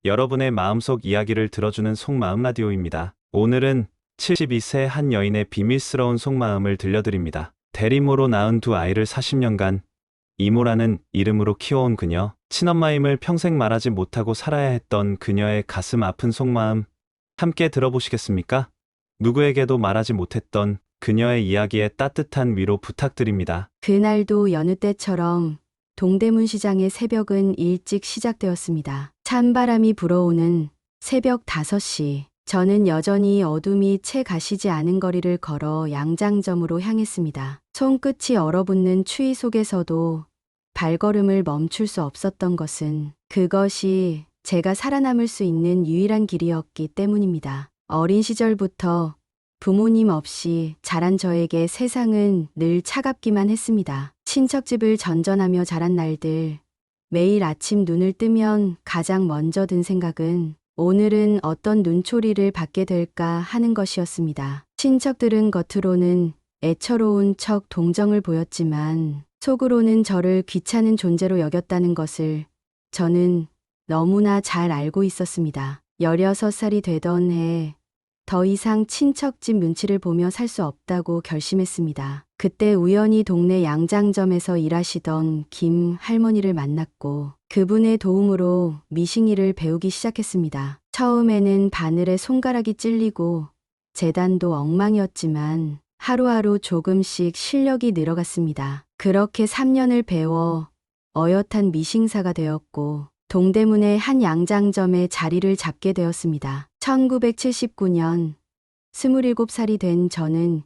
여러분의 마음속 이야기를 들어주는 속마음 라디오입니다. 오늘은 72세 한 여인의 비밀스러운 속마음을 들려드립니다. 대리모로 낳은 두 아이를 40년간 이모라는 이름으로 키워온 그녀, 친엄마임을 평생 말하지 못하고 살아야 했던 그녀의 가슴 아픈 속마음, 함께 들어보시겠습니까? 누구에게도 말하지 못했던 그녀의 이야기에 따뜻한 위로 부탁드립니다. 그날도 여느 때처럼 동대문 시장의 새벽은 일찍 시작되었습니다. 찬바람이 불어오는 새벽 5시. 저는 여전히 어둠이 채 가시지 않은 거리를 걸어 양장점으로 향했습니다. 손끝이 얼어붙는 추위 속에서도 발걸음을 멈출 수 없었던 것은 그것이 제가 살아남을 수 있는 유일한 길이었기 때문입니다. 어린 시절부터 부모님 없이 자란 저에게 세상은 늘 차갑기만 했습니다. 친척집을 전전하며 자란 날들, 매일 아침 눈을 뜨면 가장 먼저 든 생각은 오늘은 어떤 눈초리를 받게 될까 하는 것이었습니다. 친척들은 겉으로는 애처로운 척 동정을 보였지만 속으로는 저를 귀찮은 존재로 여겼다는 것을 저는 너무나 잘 알고 있었습니다. 16살이 되던 해 더 이상 친척집 눈치를 보며 살 수 없다고 결심했습니다. 그때 우연히 동네 양장점에서 일하시던 김 할머니를 만났고 그분의 도움으로 미싱일을 배우기 시작했습니다. 처음에는 바늘에 손가락이 찔리고 재단도 엉망이었지만 하루하루 조금씩 실력이 늘어갔습니다. 그렇게 3년을 배워 어엿한 미싱사가 되었고 동대문의 한 양장점에 자리를 잡게 되었습니다. 1979년 27살이 된 저는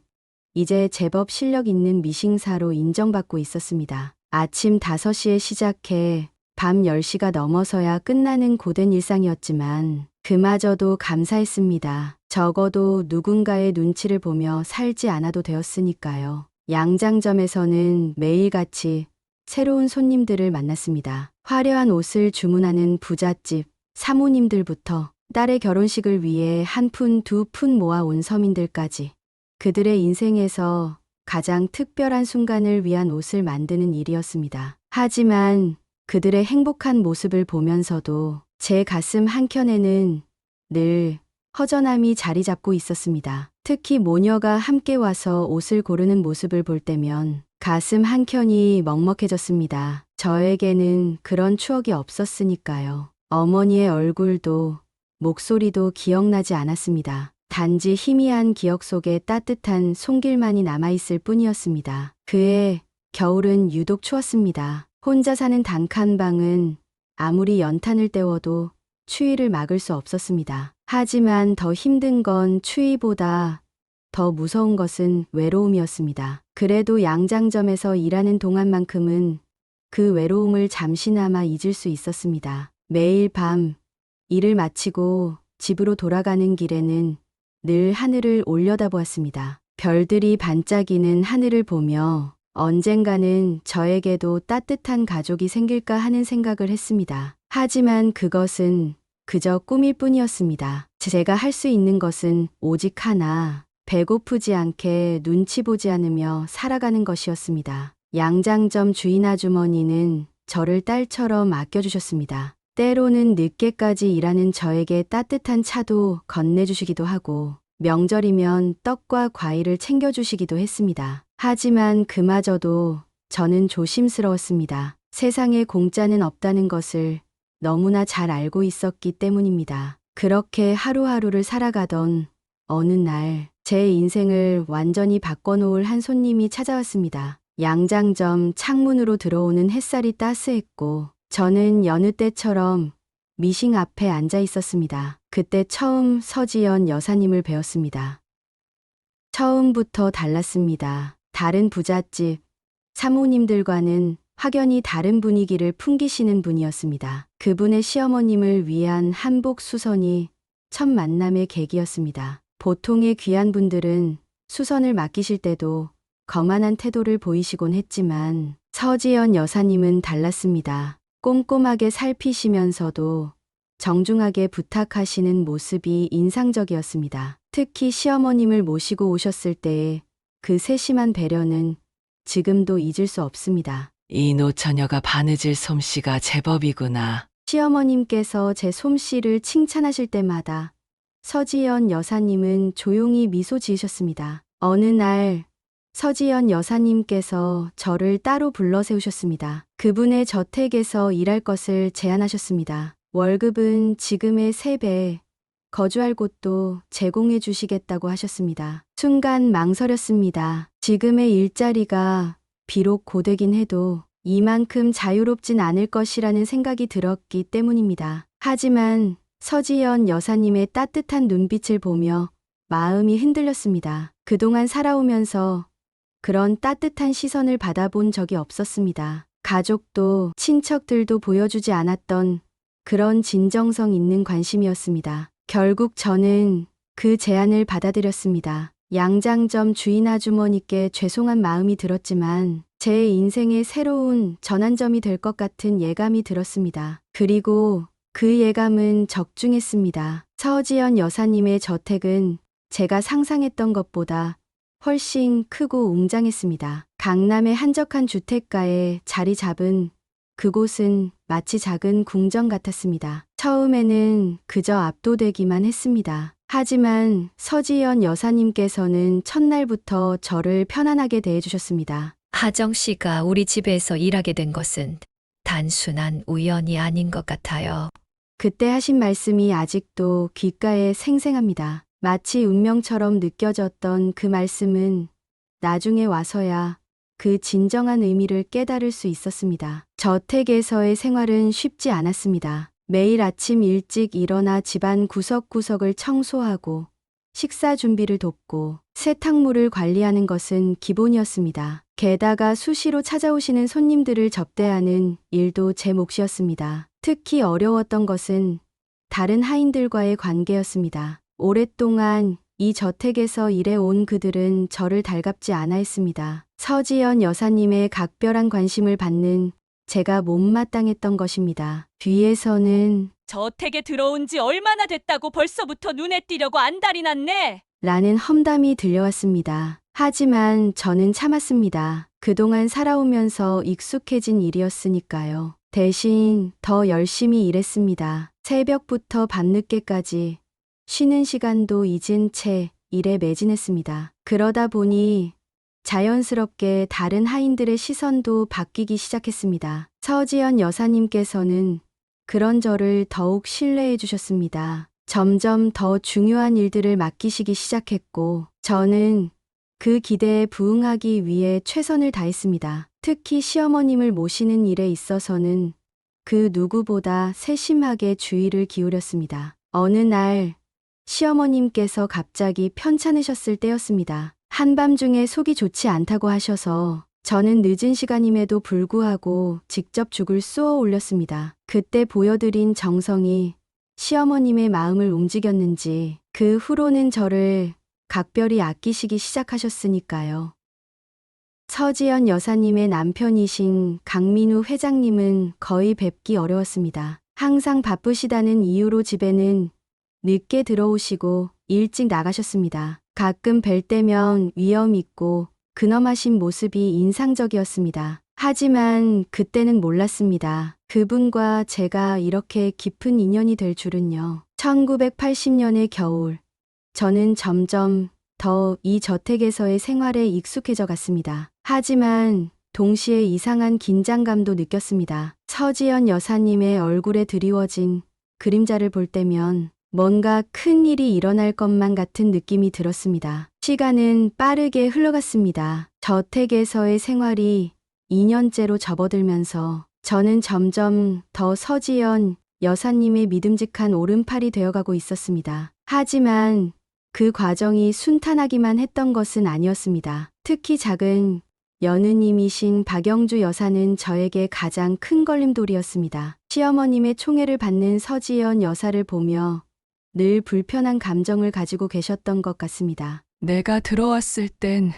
이제 제법 실력 있는 미싱사로 인정받고 있었습니다. 아침 5시에 시작해 밤 10시가 넘어서야 끝나는 고된 일상이었지만 그마저도 감사했습니다. 적어도 누군가의 눈치를 보며 살지 않아도 되었으니까요. 양장점에서는 매일같이 새로운 손님들을 만났습니다. 화려한 옷을 주문하는 부잣집 사모님들부터 딸의 결혼식을 위해 한 푼, 두 푼 모아온 서민들까지 그들의 인생에서 가장 특별한 순간을 위한 옷을 만드는 일이었습니다. 하지만 그들의 행복한 모습을 보면서도 제 가슴 한켠에는 늘 허전함이 자리 잡고 있었습니다. 특히 모녀가 함께 와서 옷을 고르는 모습을 볼 때면 가슴 한켠이 먹먹해졌습니다. 저에게는 그런 추억이 없었으니까요. 어머니의 얼굴도 목소리도 기억나지 않았습니다. 단지 희미한 기억 속에 따뜻한 손길만이 남아있을 뿐이었습니다. 그해 겨울은 유독 추웠습니다. 혼자 사는 단칸방은 아무리 연탄을 때워도 추위를 막을 수 없었습니다. 하지만 더 힘든 건 추위보다 더 무서운 것은 외로움이었습니다. 그래도 양장점에서 일하는 동안만큼은 그 외로움을 잠시나마 잊을 수 있었습니다. 매일 밤 일을 마치고 집으로 돌아가는 길에는 늘 하늘을 올려다보았습니다. 별들이 반짝이는 하늘을 보며 언젠가는 저에게도 따뜻한 가족이 생길까 하는 생각을 했습니다. 하지만 그것은 그저 꿈일 뿐이었습니다. 제가 할 수 있는 것은 오직 하나, 배고프지 않게 눈치 보지 않으며 살아가는 것이었습니다. 양장점 주인 아주머니는 저를 딸처럼 아껴주셨습니다. 때로는 늦게까지 일하는 저에게 따뜻한 차도 건네주시기도 하고 명절이면 떡과 과일을 챙겨주시기도 했습니다. 하지만 그마저도 저는 조심스러웠습니다. 세상에 공짜는 없다는 것을 너무나 잘 알고 있었기 때문입니다. 그렇게 하루하루를 살아가던 어느 날 제 인생을 완전히 바꿔놓을 한 손님이 찾아왔습니다. 양장점 창문으로 들어오는 햇살이 따스했고 저는 여느 때처럼 미싱 앞에 앉아 있었습니다. 그때 처음 서지연 여사님을 뵈었습니다. 처음부터 달랐습니다. 다른 부잣집 사모님들과는 확연히 다른 분위기를 풍기시는 분이었습니다. 그분의 시어머님을 위한 한복 수선이 첫 만남의 계기였습니다. 보통의 귀한 분들은 수선을 맡기실 때도 거만한 태도를 보이시곤 했지만 서지연 여사님은 달랐습니다. 꼼꼼하게 살피시면서도 정중하게 부탁하시는 모습이 인상적이었습니다. 특히 시어머님을 모시고 오셨을 때의 그 세심한 배려는 지금도 잊을 수 없습니다. 이 노처녀가 바느질 솜씨가 제법이구나. 시어머님께서 제 솜씨를 칭찬하실 때마다 서지연 여사님은 조용히 미소 지으셨습니다. 어느 날 서지연 여사님께서 저를 따로 불러 세우셨습니다. 그분의 저택에서 일할 것을 제안하셨습니다. 월급은 지금의 3배, 거주할 곳도 제공해 주시겠다고 하셨습니다. 순간 망설였습니다. 지금의 일자리가 비록 고되긴 해도 이만큼 자유롭진 않을 것이라는 생각이 들었기 때문입니다. 하지만 서지연 여사님의 따뜻한 눈빛을 보며 마음이 흔들렸습니다. 그동안 살아오면서 그런 따뜻한 시선을 받아본 적이 없었습니다. 가족도 친척들도 보여주지 않았던 그런 진정성 있는 관심이었습니다. 결국 저는 그 제안을 받아들였습니다. 양장점 주인 아주머니께 죄송한 마음이 들었지만 제 인생의 새로운 전환점이 될 것 같은 예감이 들었습니다. 그리고 그 예감은 적중했습니다. 서지연 여사님의 저택은 제가 상상했던 것보다 훨씬 크고 웅장했습니다. 강남의 한적한 주택가에 자리 잡은 그곳은 마치 작은 궁전 같았습니다. 처음에는 그저 압도되기만 했습니다. 하지만 서지연 여사님께서는 첫날부터 저를 편안하게 대해주셨습니다. 하정 씨가 우리 집에서 일하게 된 것은 단순한 우연이 아닌 것 같아요. 그때 하신 말씀이 아직도 귓가에 생생합니다. 마치 운명처럼 느껴졌던 그 말씀은 나중에 와서야 그 진정한 의미를 깨달을 수 있었습니다. 저택에서의 생활은 쉽지 않았습니다. 매일 아침 일찍 일어나 집안 구석구석을 청소하고 식사 준비를 돕고 세탁물을 관리하는 것은 기본이었습니다. 게다가 수시로 찾아오시는 손님들을 접대하는 일도 제 몫이었습니다. 특히 어려웠던 것은 다른 하인들과의 관계였습니다. 오랫동안 이 저택에서 일해온 그들은 저를 달갑지 않아 했습니다. 서지연 여사님의 각별한 관심을 받는 제가 못마땅했던 것입니다. 뒤에서는 저택에 들어온 지 얼마나 됐다고 벌써부터 눈에 띄려고 안달이 났네. 라는 험담이 들려왔습니다. 하지만 저는 참았습니다. 그동안 살아오면서 익숙해진 일이었으니까요. 대신 더 열심히 일했습니다. 새벽부터 밤늦게까지 쉬는 시간도 잊은 채 일에 매진했습니다. 그러다 보니 자연스럽게 다른 하인들의 시선도 바뀌기 시작했습니다. 서지연 여사님께서는 그런 저를 더욱 신뢰해 주셨습니다. 점점 더 중요한 일들을 맡기시기 시작했고 저는 그 기대에 부응하기 위해 최선을 다했습니다. 특히 시어머님을 모시는 일에 있어서는 그 누구보다 세심하게 주의를 기울였습니다. 어느 날 시어머님께서 갑자기 편찮으셨을 때였습니다. 한밤중에 속이 좋지 않다고 하셔서 저는 늦은 시간임에도 불구하고 직접 죽을 쏘아 올렸습니다. 그때 보여드린 정성이 시어머님의 마음을 움직였는지 그 후로는 저를 각별히 아끼시기 시작하셨으니까요. 서지연 여사님의 남편이신 강민우 회장님은 거의 뵙기 어려웠습니다. 항상 바쁘시다는 이유로 집에는 늦게 들어오시고 일찍 나가셨습니다. 가끔 뵐 때면 위엄 있고 근엄하신 모습이 인상적이었습니다. 하지만 그때는 몰랐습니다. 그분과 제가 이렇게 깊은 인연이 될 줄은요. 1980년의 겨울, 저는 점점 더 이 저택에서의 생활에 익숙해져 갔습니다. 하지만 동시에 이상한 긴장감도 느꼈습니다. 서지연 여사님의 얼굴에 드리워진 그림자를 볼 때면 뭔가 큰 일이 일어날 것만 같은 느낌이 들었습니다. 시간은 빠르게 흘러갔습니다. 저택에서의 생활이 2년째로 접어들면서 저는 점점 더 서지연 여사님의 믿음직한 오른팔이 되어가고 있었습니다. 하지만 그 과정이 순탄하기만 했던 것은 아니었습니다. 특히 작은 여느님이신 박영주 여사는 저에게 가장 큰 걸림돌이었습니다. 시어머님의 총애를 받는 서지연 여사를 보며 늘 불편한 감정을 가지고 계셨던 것 같습니다. 내가 들어왔을 땐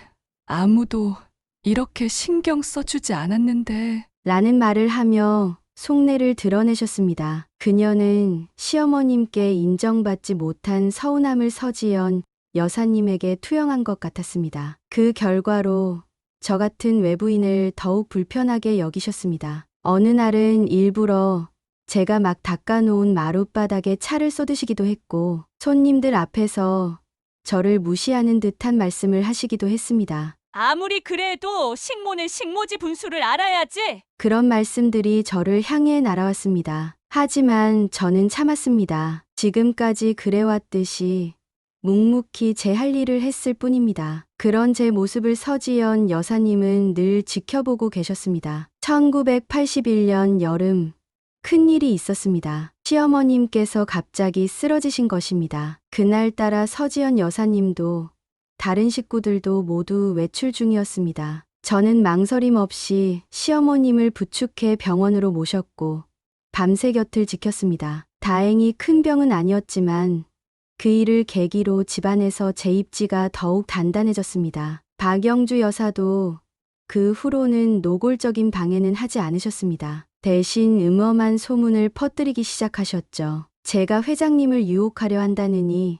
아무도 이렇게 신경 써주지 않았는데. 라는 말을 하며 속내를 드러내셨습니다. 그녀는 시어머님께 인정받지 못한 서운함을 서지연 여사님에게 투영한 것 같았습니다. 그 결과로 저 같은 외부인을 더욱 불편하게 여기셨습니다. 어느 날은 일부러 제가 막 닦아놓은 마룻바닥에 차를 쏟으시기도 했고, 손님들 앞에서 저를 무시하는 듯한 말씀을 하시기도 했습니다. 아무리 그래도 식모는 식모지 분수를 알아야지. 그런 말씀들이 저를 향해 날아왔습니다. 하지만 저는 참았습니다. 지금까지 그래왔듯이 묵묵히 제 할 일을 했을 뿐입니다. 그런 제 모습을 서지연 여사님은 늘 지켜보고 계셨습니다. 1981년 여름, 큰일이 있었습니다. 시어머님께서 갑자기 쓰러지신 것입니다. 그날따라 서지연 여사님도 다른 식구들도 모두 외출 중이었습니다. 저는 망설임 없이 시어머님을 부축해 병원으로 모셨고 밤새 곁을 지켰습니다. 다행히 큰 병은 아니었지만 그 일을 계기로 집안에서 제 입지가 더욱 단단해졌습니다. 박영주 여사도 그 후로는 노골적인 방해는 하지 않으셨습니다. 대신 음험한 소문을 퍼뜨리기 시작하셨죠. 제가 회장님을 유혹하려 한다느니,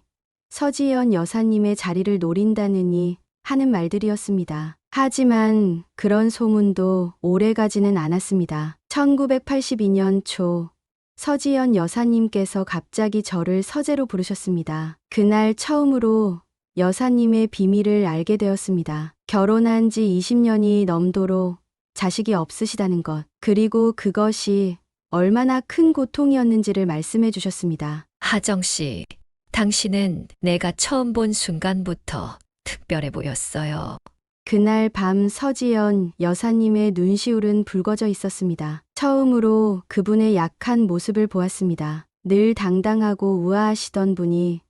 서지연 여사님의 자리를 노린다느니 하는 말들이었습니다. 하지만 그런 소문도 오래가지는 않았습니다. 1982년 초 서지연 여사님께서 갑자기 저를 서재로 부르셨습니다. 그날 처음으로 여사님의 비밀을 알게 되었습니다. 결혼한 지 20년이 넘도록 자식이 없으시다는 것, 그리고 그것이 얼마나 큰 고통이었는지를 말씀해 주셨습니다. 하정 씨, 당신은 내가 처음 본 순간부터 특별해 보였어요. 그날 밤 서지연 여사님의 눈시울은 붉어져 있었습니다. 처음으로 그분의 약한 모습을 보았습니다. 늘 당당하고 우아하시던 분이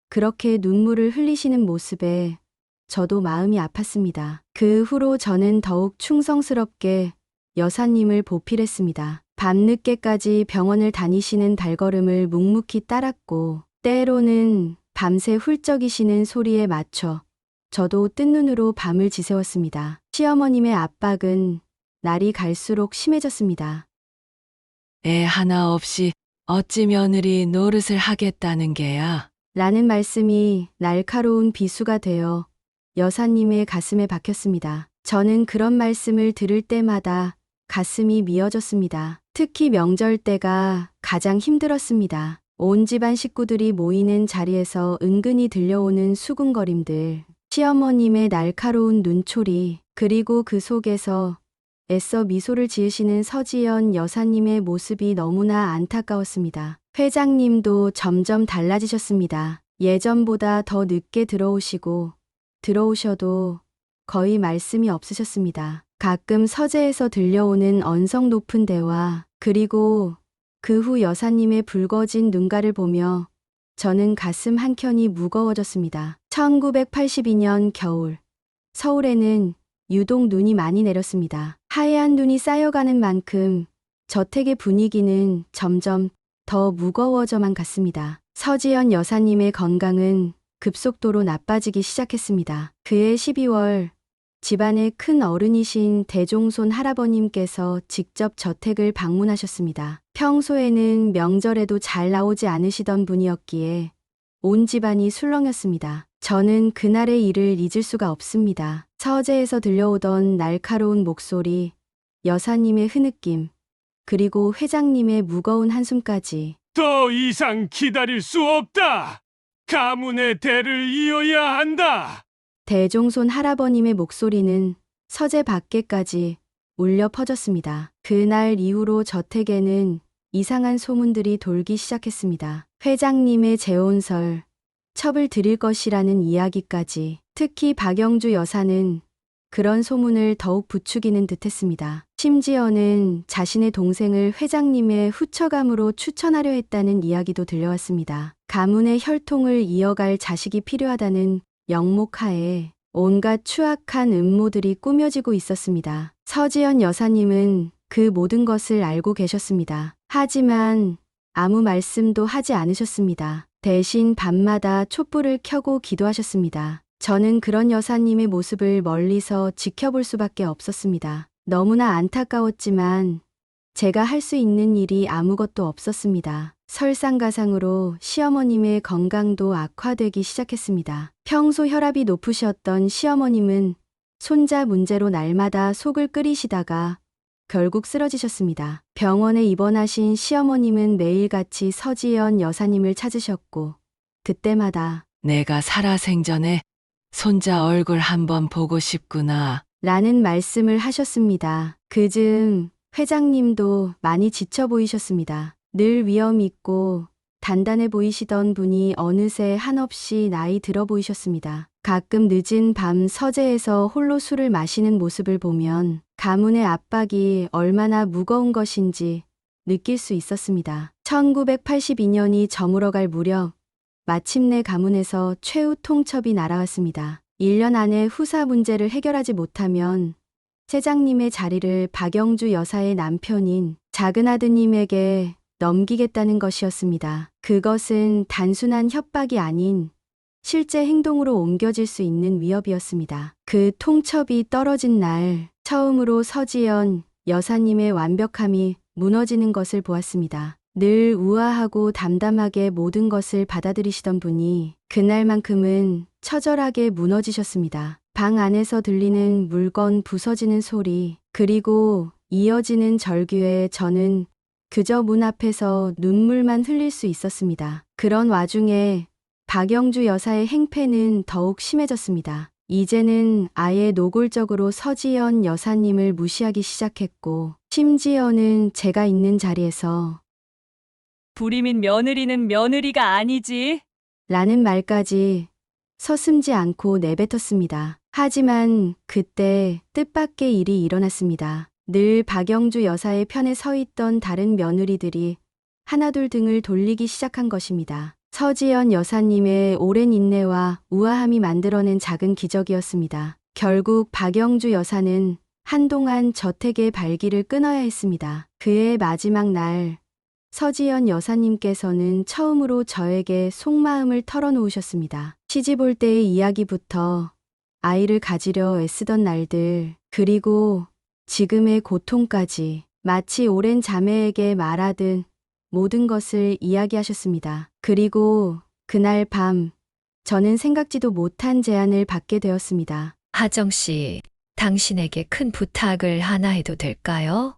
그렇게 눈물을 흘리시는 모습에 저도 마음이 아팠습니다. 그 후로 저는 더욱 충성스럽게 여사님을 보필했습니다. 밤늦게까지 병원을 다니시는 발걸음을 묵묵히 따랐고, 때로는 밤새 훌쩍이시는 소리에 맞춰 저도 뜬 눈으로 밤을 지새웠습니다. 시어머님의 압박은 날이 갈수록 심해졌습니다. 애 하나 없이 어찌 며느리 노릇을 하겠다는 게야. 라는 말씀이 날카로운 비수가 되어 여사님의 가슴에 박혔습니다. 저는 그런 말씀을 들을 때마다 가슴이 미어졌습니다. 특히 명절 때가 가장 힘들었습니다. 온 집안 식구들이 모이는 자리에서 은근히 들려오는 수군거림들, 시어머님의 날카로운 눈초리, 그리고 그 속에서 애써 미소를 지으시는 서지연 여사님의 모습이 너무나 안타까웠습니다. 회장님도 점점 달라지셨습니다. 예전보다 더 늦게 들어오셔도 거의 말씀이 없으셨습니다. 가끔 서재에서 들려오는 언성 높은 대화, 그리고 그 후 여사님의 붉어진 눈가를 보며 저는 가슴 한켠이 무거워졌습니다. 1982년 겨울, 서울에는 유독 눈이 많이 내렸습니다. 하얀 눈이 쌓여가는 만큼 저택의 분위기는 점점 더 무거워져만 갔습니다. 서지연 여사님의 건강은 급속도로 나빠지기 시작했습니다. 그해 12월, 집안의 큰 어른이신 대종손 할아버님께서 직접 저택을 방문하셨습니다. 평소에는 명절에도 잘 나오지 않으시던 분이었기에 온 집안이 술렁였습니다. 저는 그날의 일을 잊을 수가 없습니다. 서재에서 들려오던 날카로운 목소리, 여사님의 흐느낌, 그리고 회장님의 무거운 한숨까지. 더 이상 기다릴 수 없다. 가문의 대를 이어야 한다. 대종손 할아버님의 목소리는 서재 밖에까지 울려 퍼졌습니다. 그날 이후로 저택에는 이상한 소문들이 돌기 시작했습니다. 회장님의 재혼설, 첩을 드릴 것이라는 이야기까지. 특히 박영주 여사는 그런 소문을 더욱 부추기는 듯했습니다. 심지어는 자신의 동생을 회장님의 후처감으로 추천하려 했다는 이야기도 들려왔습니다. 가문의 혈통을 이어갈 자식이 필요하다는 영목하에 온갖 추악한 음모들이 꾸며지고 있었습니다. 서지연 여사님은 그 모든 것을 알고 계셨습니다. 하지만 아무 말씀도 하지 않으셨습니다. 대신 밤마다 촛불을 켜고 기도하셨습니다. 저는 그런 여사님의 모습을 멀리서 지켜볼 수밖에 없었습니다. 너무나 안타까웠지만 제가 할 수 있는 일이 아무것도 없었습니다. 설상가상으로 시어머님의 건강도 악화되기 시작했습니다. 평소 혈압이 높으셨던 시어머님은 손자 문제로 날마다 속을 끓이시다가 결국 쓰러지셨습니다. 병원에 입원하신 시어머님은 매일같이 서지연 여사님을 찾으셨고 그때마다 내가 살아생전에 손자 얼굴 한번 보고 싶구나. 라는 말씀을 하셨습니다. 그즈음 회장님도 많이 지쳐 보이셨습니다. 늘 위험 있고 단단해 보이시던 분이 어느새 한없이 나이 들어 보이셨습니다. 가끔 늦은 밤 서재에서 홀로 술을 마시는 모습을 보면 가문의 압박이 얼마나 무거운 것인지 느낄 수 있었습니다. 1982년이 저물어갈 무렵 마침내 가문에서 최후 통첩이 날아왔습니다. 1년 안에 후사 문제를 해결하지 못하면 세장님의 자리를 박영주 여사의 남편인 작은 아드님에게 넘기겠다는 것이었습니다. 그것은 단순한 협박이 아닌 실제 행동으로 옮겨질 수 있는 위협이었습니다. 그 통첩이 떨어진 날 처음으로 서지연 여사님의 완벽함이 무너지는 것을 보았습니다. 늘 우아하고 담담하게 모든 것을 받아들이시던 분이 그날만큼은 처절하게 무너지셨습니다. 방 안에서 들리는 물건 부서지는 소리, 그리고 이어지는 절규에 저는 그저 문 앞에서 눈물만 흘릴 수 있었습니다. 그런 와중에 박영주 여사의 행패는 더욱 심해졌습니다. 이제는 아예 노골적으로 서지연 여사님을 무시하기 시작했고, 심지어는 제가 있는 자리에서 부림인 며느리는 며느리가 아니지. 라는 말까지 서슴지 않고 내뱉었습니다. 하지만 그때 뜻밖의 일이 일어났습니다. 늘 박영주 여사의 편에 서 있던 다른 며느리들이 하나둘 등을 돌리기 시작한 것입니다. 서지연 여사님의 오랜 인내와 우아함이 만들어낸 작은 기적이었습니다. 결국 박영주 여사는 한동안 저택의 발길을 끊어야 했습니다. 그의 마지막 날, 서지연 여사님께서는 처음으로 저에게 속마음을 털어놓으셨습니다. 시집 올 때의 이야기부터 아이를 가지려 애쓰던 날들, 그리고 지금의 고통까지 마치 오랜 자매에게 말하듯 모든 것을 이야기하셨습니다. 그리고 그날 밤 저는 생각지도 못한 제안을 받게 되었습니다. 하정 씨, 당신에게 큰 부탁을 하나 해도 될까요?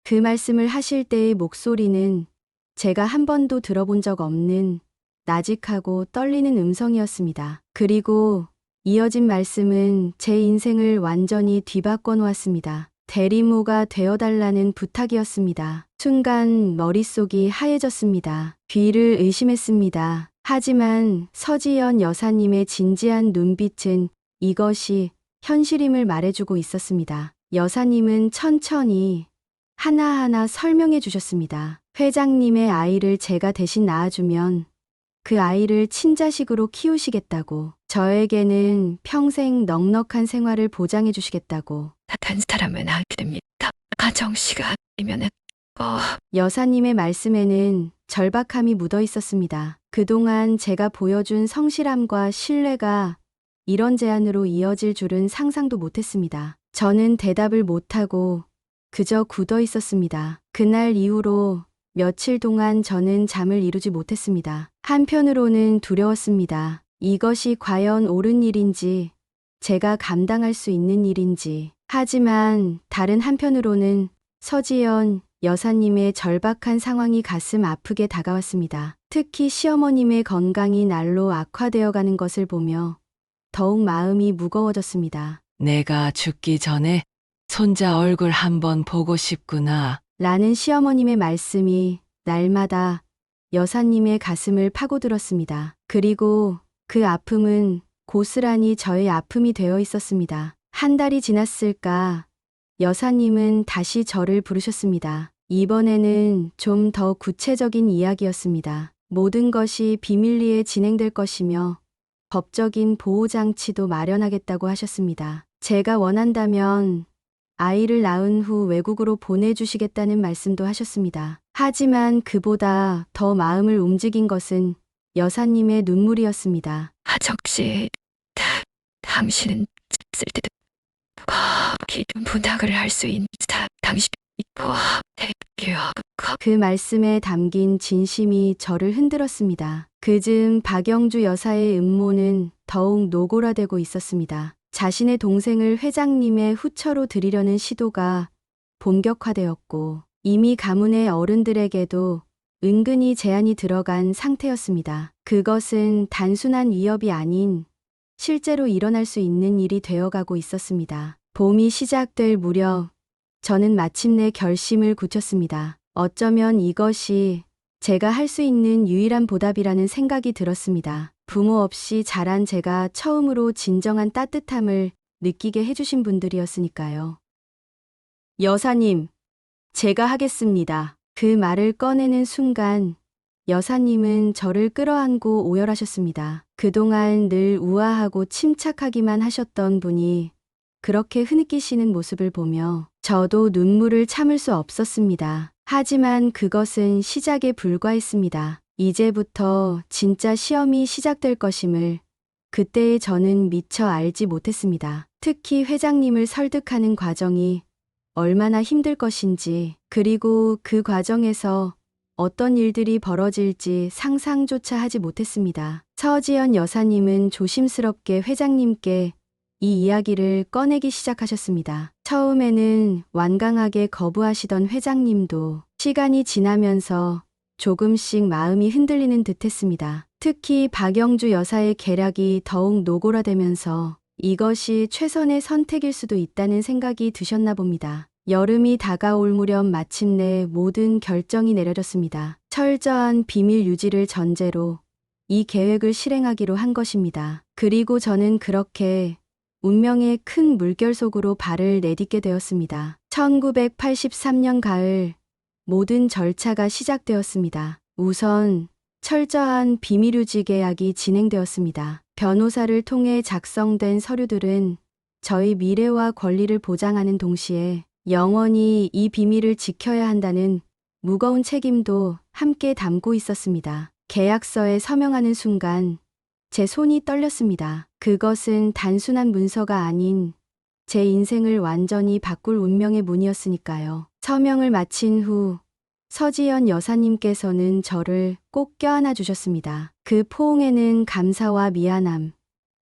그 말씀을 하실 때의 목소리는 제가 한 번도 들어본 적 없는 나직하고 떨리는 음성이었습니다. 그리고 이어진 말씀은 제 인생을 완전히 뒤바꿔 놓았습니다. 대리모가 되어달라는 부탁이었습니다. 순간 머릿속이 하얘졌습니다. 귀를 의심했습니다. 하지만 서지연 여사님의 진지한 눈빛은 이것이 현실임을 말해주고 있었습니다. 여사님은 천천히 하나하나 설명해 주셨습니다. 회장님의 아이를 제가 대신 낳아주면 그 아이를 친자식으로 키우시겠다고, 저에게는 평생 넉넉한 생활을 보장해 주시겠다고. 단 사람은 하게 됩니다. 하정 씨가 아니면은 여사님의 말씀에는 절박함이 묻어 있었습니다. 그동안 제가 보여준 성실함과 신뢰가 이런 제안으로 이어질 줄은 상상도 못했습니다. 저는 대답을 못하고 그저 굳어 있었습니다. 그날 이후로 며칠 동안 저는 잠을 이루지 못했습니다. 한편으로는 두려웠습니다. 이것이 과연 옳은 일인지, 제가 감당할 수 있는 일인지. 하지만 다른 한편으로는 서지연 여사님의 절박한 상황이 가슴 아프게 다가왔습니다. 특히 시어머님의 건강이 날로 악화되어 가는 것을 보며 더욱 마음이 무거워졌습니다. 내가 죽기 전에 손자 얼굴 한번 보고 싶구나. 라는 시어머님의 말씀이 날마다 여사님의 가슴을 파고들었습니다. 그리고 그 아픔은 고스란히 저의 아픔이 되어 있었습니다. 한 달이 지났을까 여사님은 다시 저를 부르셨습니다. 이번에는 좀 더 구체적인 이야기였습니다. 모든 것이 비밀리에 진행될 것이며 법적인 보호장치도 마련하겠다고 하셨습니다. 제가 원한다면 아이를 낳은 후 외국으로 보내주시겠다는 말씀도 하셨습니다. 하지만 그보다 더 마음을 움직인 것은 여사님의 눈물이었습니다. 하정 씨, 당신은 쓸 때도 기존 부탁을 할 수 있는 당신 그 말씀에 담긴 진심이 저를 흔들었습니다. 그즈음 박영주 여사의 음모는 더욱 노골화되고 있었습니다. 자신의 동생을 회장님의 후처로 들이려는 시도가 본격화되었고 이미 가문의 어른들에게도 은근히 제한이 들어간 상태였습니다. 그것은 단순한 위협이 아닌 실제로 일어날 수 있는 일이 되어가고 있었습니다. 봄이 시작될 무렵 저는 마침내 결심을 굳혔습니다. 어쩌면 이것이 제가 할 수 있는 유일한 보답이라는 생각이 들었습니다. 부모 없이 자란 제가 처음으로 진정한 따뜻함을 느끼게 해주신 분들이었으니까요. 여사님, 제가 하겠습니다. 그 말을 꺼내는 순간 여사님은 저를 끌어안고 오열하셨습니다. 그동안 늘 우아하고 침착하기만 하셨던 분이 그렇게 흐느끼시는 모습을 보며 저도 눈물을 참을 수 없었습니다. 하지만 그것은 시작에 불과했습니다. 이제부터 진짜 시험이 시작될 것임을 그때의 저는 미처 알지 못했습니다. 특히 회장님을 설득하는 과정이 얼마나 힘들 것인지, 그리고 그 과정에서 어떤 일들이 벌어질지 상상조차 하지 못했습니다. 서지연 여사님은 조심스럽게 회장님께 이 이야기를 꺼내기 시작하셨습니다. 처음에는 완강하게 거부하시던 회장님도 시간이 지나면서 조금씩 마음이 흔들리는 듯했습니다. 특히 박영주 여사의 계략이 더욱 노골화되면서 이것이 최선의 선택일 수도 있다는 생각이 드셨나 봅니다. 여름이 다가올 무렵 마침내 모든 결정이 내려졌습니다. 철저한 비밀 유지를 전제로 이 계획을 실행하기로 한 것입니다. 그리고 저는 그렇게 운명의 큰 물결 속으로 발을 내딛게 되었습니다. 1983년 가을 모든 절차가 시작되었습니다. 우선 철저한 비밀 유지 계약이 진행되었습니다. 변호사를 통해 작성된 서류들은 저희 미래와 권리를 보장하는 동시에 영원히 이 비밀을 지켜야 한다는 무거운 책임도 함께 담고 있었습니다. 계약서에 서명하는 순간 제 손이 떨렸습니다. 그것은 단순한 문서가 아닌 제 인생을 완전히 바꿀 운명의 문이었으니까요. 서명을 마친 후 서지연 여사님께서는 저를 꼭 껴안아 주셨습니다. 그 포옹에는 감사와 미안함,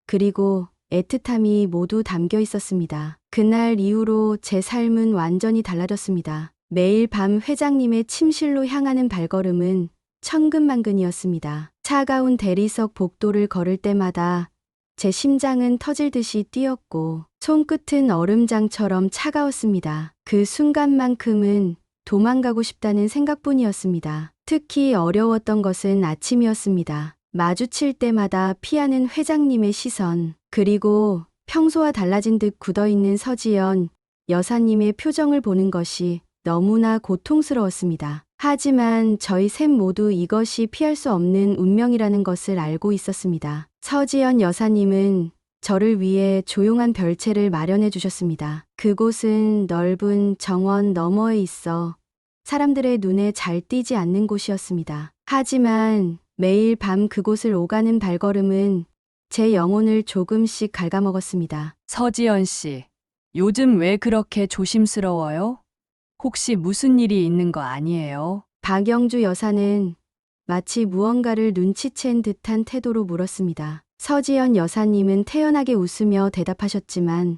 그리고 애틋함이 모두 담겨 있었습니다. 그날 이후로 제 삶은 완전히 달라졌습니다. 매일 밤 회장님의 침실로 향하는 발걸음은 천근만근이었습니다. 차가운 대리석 복도를 걸을 때마다 제 심장은 터질 듯이 뛰었고 손끝은 얼음장처럼 차가웠습니다. 그 순간만큼은 도망가고 싶다는 생각뿐이었습니다. 특히 어려웠던 것은 아침이었습니다. 마주칠 때마다 피하는 회장님의 시선, 그리고 평소와 달라진 듯 굳어있는 서지연 여사님의 표정을 보는 것이 너무나 고통스러웠습니다. 하지만 저희 셋 모두 이것이 피할 수 없는 운명이라는 것을 알고 있었습니다. 서지연 여사님은 저를 위해 조용한 별채를 마련해 주셨습니다. 그곳은 넓은 정원 너머에 있어 사람들의 눈에 잘 띄지 않는 곳이었습니다. 하지만 매일 밤 그곳을 오가는 발걸음은 제 영혼을 조금씩 갉아먹었습니다. 서지연 씨, 요즘 왜 그렇게 조심스러워요? 혹시 무슨 일이 있는 거 아니에요? 박영주 여사는 마치 무언가를 눈치챈 듯한 태도로 물었습니다. 서지연 여사님은 태연하게 웃으며 대답하셨지만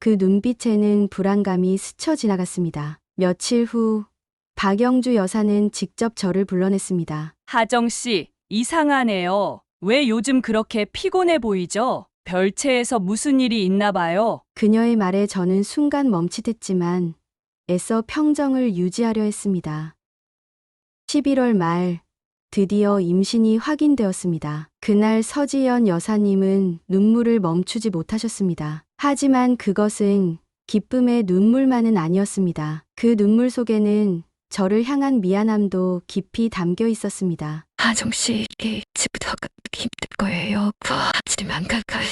그 눈빛에는 불안감이 스쳐 지나갔습니다. 며칠 후 박영주 여사는 직접 저를 불러냈습니다. 하정 씨, 이상하네요. 왜 요즘 그렇게 피곤해 보이죠? 별채에서 무슨 일이 있나 봐요. 그녀의 말에 저는 순간 멈칫했지만 애써 평정을 유지하려 했습니다. 11월 말 드디어 임신이 확인되었습니다. 그날 서지연 여사님은 눈물을 멈추지 못하셨습니다. 하지만 그것은 기쁨의 눈물만은 아니었습니다. 그 눈물 속에는 저를 향한 미안함도 깊이 담겨 있었습니다. 하정 씨, 이제부터 힘들 거예요. 하지만 가까이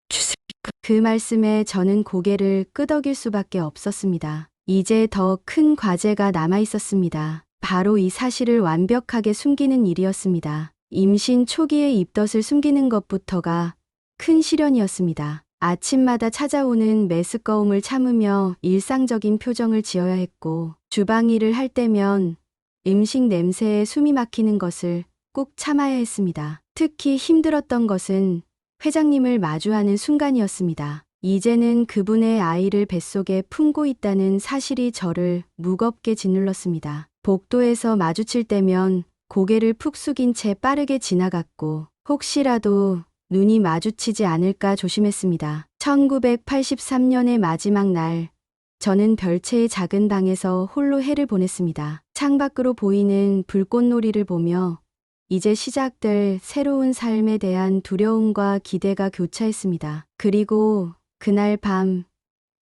주세요. 그 말씀에 저는 고개를 끄덕일 수밖에 없었습니다. 이제 더 큰 과제가 남아 있었습니다. 바로 이 사실을 완벽하게 숨기는 일이었습니다. 임신 초기의 입덧을 숨기는 것부터가 큰 시련이었습니다. 아침마다 찾아오는 메스꺼움을 참으며 일상적인 표정을 지어야 했고, 주방 일을 할 때면 음식 냄새에 숨이 막히는 것을 꼭 참아야 했습니다. 특히 힘들었던 것은 회장님을 마주하는 순간이었습니다. 이제는 그분의 아이를 뱃속에 품고 있다는 사실이 저를 무겁게 짓눌렀습니다. 복도에서 마주칠 때면 고개를 푹 숙인 채 빠르게 지나갔고 혹시라도 눈이 마주치지 않을까 조심했습니다. 1983년의 마지막 날, 저는 별채의 작은 방에서 홀로 해를 보냈습니다. 창밖으로 보이는 불꽃놀이를 보며 이제 시작될 새로운 삶에 대한 두려움과 기대가 교차했습니다. 그리고 그날 밤,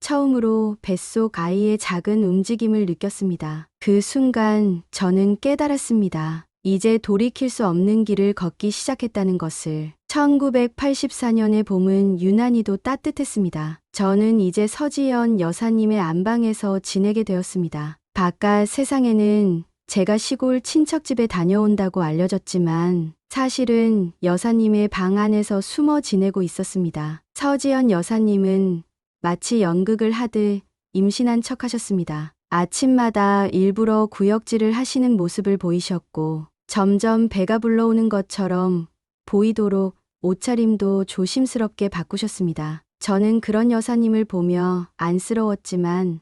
처음으로 뱃속 아이의 작은 움직임을 느꼈습니다. 그 순간 저는 깨달았습니다. 이제 돌이킬 수 없는 길을 걷기 시작했다는 것을. 1984년의 봄은 유난히도 따뜻했습니다. 저는 이제 서지연 여사님의 안방에서 지내게 되었습니다. 바깥 세상에는 제가 시골 친척집에 다녀온다고 알려졌지만 사실은 여사님의 방 안에서 숨어 지내고 있었습니다. 서지연 여사님은 마치 연극을 하듯 임신한 척 하셨습니다. 아침마다 일부러 구역질을 하시는 모습을 보이셨고 점점 배가 불러오는 것처럼 보이도록 옷차림도 조심스럽게 바꾸셨습니다. 저는 그런 여사님을 보며 안쓰러웠지만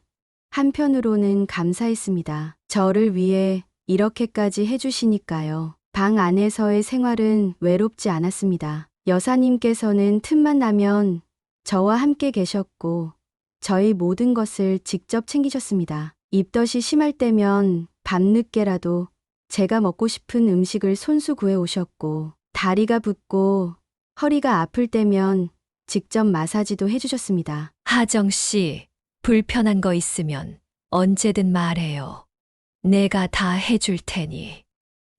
한편으로는 감사했습니다. 저를 위해 이렇게까지 해주시니까요. 방 안에서의 생활은 외롭지 않았습니다. 여사님께서는 틈만 나면 저와 함께 계셨고 저희 모든 것을 직접 챙기셨습니다. 입덧이 심할 때면 밤늦게라도 제가 먹고 싶은 음식을 손수 구해 오셨고 다리가 붓고 허리가 아플 때면 직접 마사지도 해주셨습니다. 하정 씨, 불편한 거 있으면 언제든 말해요. 내가 다 해줄 테니.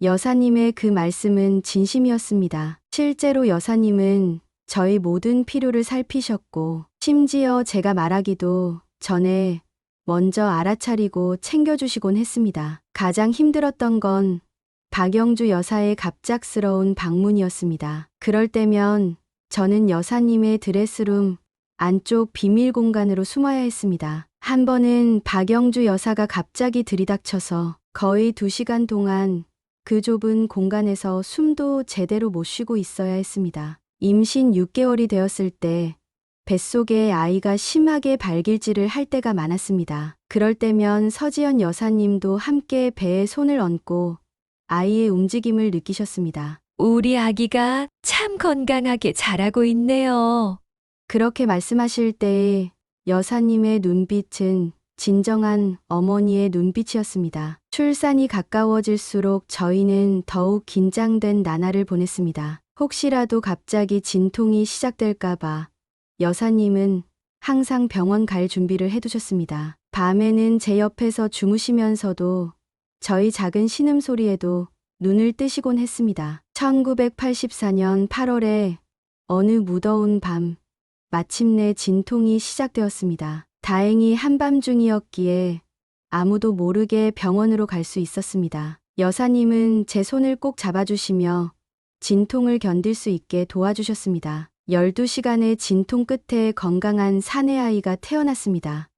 여사님의 그 말씀은 진심이었습니다. 실제로 여사님은 저희 모든 필요를 살피셨고 심지어 제가 말하기도 전에 먼저 알아차리고 챙겨주시곤 했습니다. 가장 힘들었던 건 박영주 여사의 갑작스러운 방문이었습니다. 그럴 때면 저는 여사님의 드레스룸 안쪽 비밀 공간으로 숨어야 했습니다. 한 번은 박영주 여사가 갑자기 들이닥쳐서 거의 2시간 동안 그 좁은 공간에서 숨도 제대로 못 쉬고 있어야 했습니다. 임신 6개월이 되었을 때 뱃속에 아이가 심하게 발길질을 할 때가 많았습니다. 그럴 때면 서지연 여사님도 함께 배에 손을 얹고 아이의 움직임을 느끼셨습니다. 우리 아기가 참 건강하게 자라고 있네요. 그렇게 말씀하실 때에 여사님의 눈빛은 진정한 어머니의 눈빛이었습니다. 출산이 가까워질수록 저희는 더욱 긴장된 나날을 보냈습니다. 혹시라도 갑자기 진통이 시작될까봐 여사님은 항상 병원 갈 준비를 해두셨습니다. 밤에는 제 옆에서 주무시면서도 저희 작은 신음소리에도 눈을 뜨시곤 했습니다. 1984년 8월에 어느 무더운 밤, 마침내 진통이 시작되었습니다. 다행히 한밤중이었기에 아무도 모르게 병원으로 갈 수 있었습니다. 여사님은 제 손을 꼭 잡아주시며 진통을 견딜 수 있게 도와주셨습니다. 12시간의 진통 끝에 건강한 사내 아이가 태어났습니다.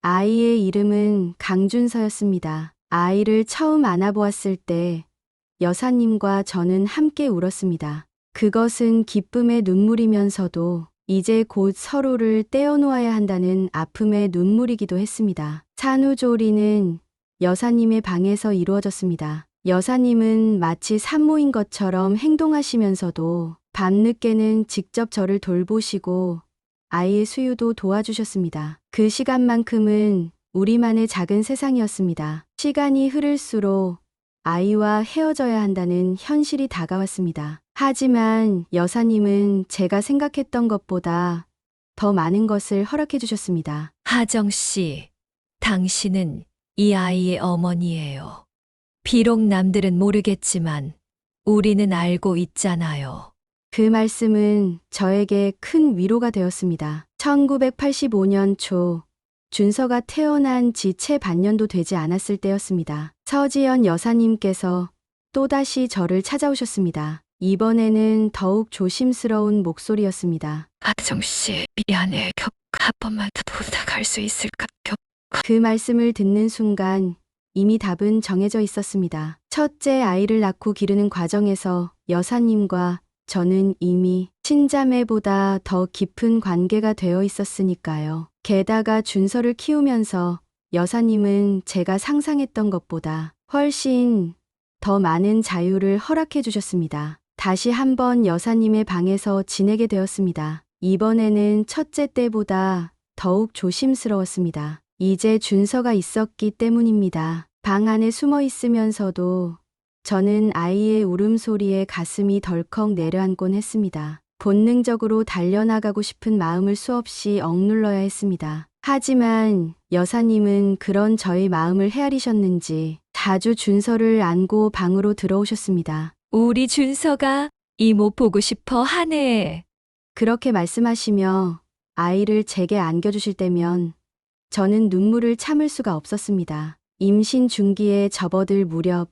아이의 이름은 강준서였습니다. 아이를 처음 안아보았을 때 여사님과 저는 함께 울었습니다. 그것은 기쁨의 눈물이면서도 이제 곧 서로를 떼어놓아야 한다는 아픔의 눈물이기도 했습니다. 산후조리는 여사님의 방에서 이루어졌습니다. 여사님은 마치 산모인 것처럼 행동하시면서도 밤늦게는 직접 저를 돌보시고 아이의 수유도 도와주셨습니다. 그 시간만큼은 우리만의 작은 세상이었습니다. 시간이 흐를수록 아이와 헤어져야 한다는 현실이 다가왔습니다. 하지만 여사님은 제가 생각했던 것보다 더 많은 것을 허락해 주셨습니다. 하정 씨, 당신은 이 아이의 어머니예요. 비록 남들은 모르겠지만 우리는 알고 있잖아요. 그 말씀은 저에게 큰 위로가 되었습니다. 1985년 초 준서가 태어난 지 채 반년도 되지 않았을 때였습니다. 서지연 여사님께서 또다시 저를 찾아오셨습니다. 이번에는 더욱 조심스러운 목소리였습니다. 하정 씨, 미안해. 한 번만 더 부탁할 수 있을까? 그 말씀을 듣는 순간 이미 답은 정해져 있었습니다. 첫째 아이를 낳고 기르는 과정에서 여사님과 저는 이미 친자매보다 더 깊은 관계가 되어 있었으니까요. 게다가 준서를 키우면서 여사님은 제가 상상했던 것보다 훨씬 더 많은 자유를 허락해 주셨습니다. 다시 한번 여사님의 방에서 지내게 되었습니다. 이번에는 첫째 때보다 더욱 조심스러웠습니다. 이제 준서가 있었기 때문입니다. 방 안에 숨어 있으면서도 저는 아이의 울음소리에 가슴이 덜컥 내려앉곤 했습니다. 본능적으로 달려나가고 싶은 마음을 수없이 억눌러야 했습니다. 하지만 여사님은 그런 저의 마음을 헤아리셨는지 자주 준서를 안고 방으로 들어오셨습니다. 우리 준서가 이모 보고 싶어 하네. 그렇게 말씀하시며 아이를 제게 안겨주실 때면 저는 눈물을 참을 수가 없었습니다. 임신 중기에 접어들 무렵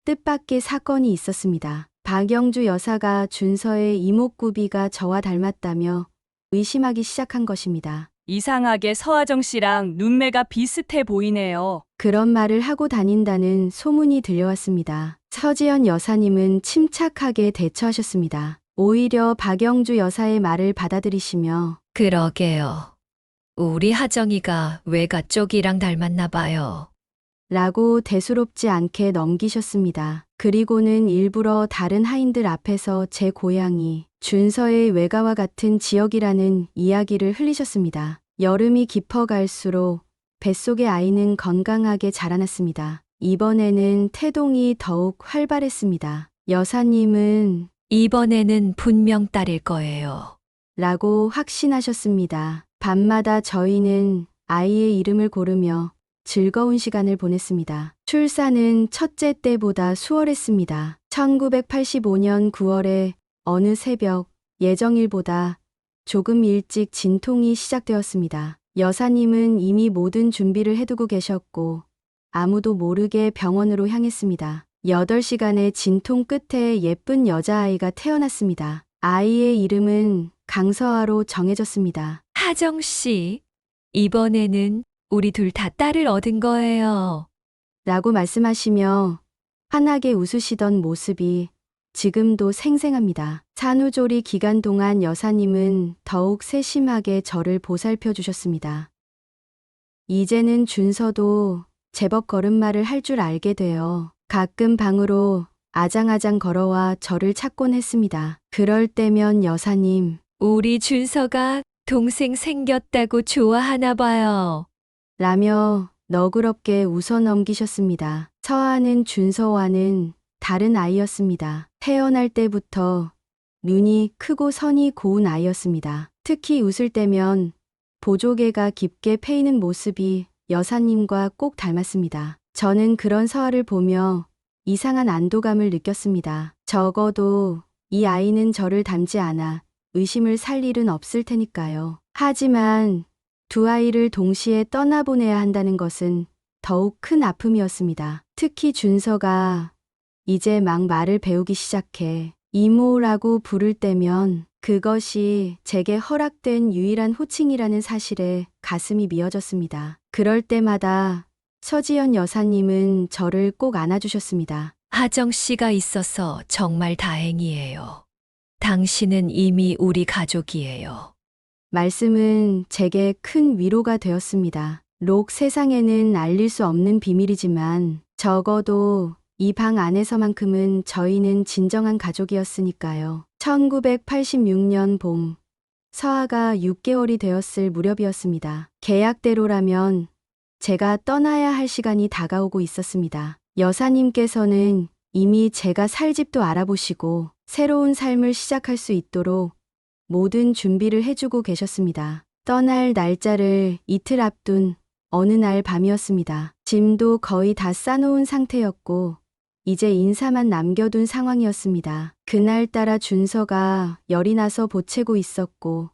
뜻밖의 사건이 있었습니다. 박영주 여사가 준서의 이목구비가 저와 닮았다며 의심하기 시작한 것입니다. 이상하게 서하정 씨랑 눈매가 비슷해 보이네요. 그런 말을 하고 다닌다는 소문이 들려왔습니다. 서지연 여사님은 침착하게 대처하셨습니다. 오히려 박영주 여사의 말을 받아들이시며 그러게요. 우리 하정이가 외가 쪽이랑 닮았나 봐요. 라고 대수롭지 않게 넘기셨습니다. 그리고는 일부러 다른 하인들 앞에서 제 고향이 준서의 외가와 같은 지역이라는 이야기를 흘리셨습니다. 여름이 깊어갈수록 뱃속의 아이는 건강하게 자라났습니다. 이번에는 태동이 더욱 활발했습니다. 여사님은 이번에는 분명 딸일 거예요. 라고 확신하셨습니다. 밤마다 저희는 아이의 이름을 고르며 즐거운 시간을 보냈습니다. 출산은 첫째 때보다 수월했습니다. 1985년 9월에 어느 새벽 예정일보다 조금 일찍 진통이 시작되었습니다. 여사님은 이미 모든 준비를 해두고 계셨고 아무도 모르게 병원으로 향했습니다. 8시간의 진통 끝에 예쁜 여자아이가 태어났습니다. 아이의 이름은 강서아로 정해졌습니다. 하정 씨, 이번에는 우리 둘 다 딸을 얻은 거예요. 라고 말씀하시며 환하게 웃으시던 모습이 지금도 생생합니다. 산후조리 기간 동안 여사님은 더욱 세심하게 저를 보살펴 주셨습니다. 이제는 준서도 제법 걸음마를 할 줄 알게 되어 가끔 방으로 아장아장 걸어와 저를 찾곤 했습니다. 그럴 때면 여사님, 우리 준서가 동생 생겼다고 좋아하나 봐요. 라며 너그럽게 웃어 넘기셨습니다. 서아는 준서와는 다른 아이였습니다. 태어날 때부터 눈이 크고 선이 고운 아이였습니다. 특히 웃을 때면 보조개가 깊게 패이는 모습이 여사님과 꼭 닮았습니다. 저는 그런 서아를 보며 이상한 안도감을 느꼈습니다. 적어도 이 아이는 저를 닮지 않아 의심을 살 일은 없을 테니까요. 하지만 두 아이를 동시에 떠나보내야 한다는 것은 더욱 큰 아픔이었습니다. 특히 준서가 이제 막 말을 배우기 시작해 이모라고 부를 때면 그것이 제게 허락된 유일한 호칭이라는 사실에 가슴이 미어졌습니다. 그럴 때마다 서지연 여사님은 저를 꼭 안아주셨습니다. 하정 씨가 있어서 정말 다행이에요. 당신은 이미 우리 가족이에요. 말씀은 제게 큰 위로가 되었습니다. 록 세상에는 알릴 수 없는 비밀이지만 적어도 이 방 안에서만큼은 저희는 진정한 가족이었으니까요. 1986년 봄, 서아가 6개월이 되었을 무렵이었습니다. 계약대로라면 제가 떠나야 할 시간이 다가오고 있었습니다. 여사님께서는 이미 제가 살 집도 알아보시고 새로운 삶을 시작할 수 있도록 모든 준비를 해주고 계셨습니다. 떠날 날짜를 이틀 앞둔 어느 날 밤이었습니다. 짐도 거의 다 싸놓은 상태였고 이제 인사만 남겨둔 상황이었습니다. 그날따라 준서가 열이 나서 보채고 있었고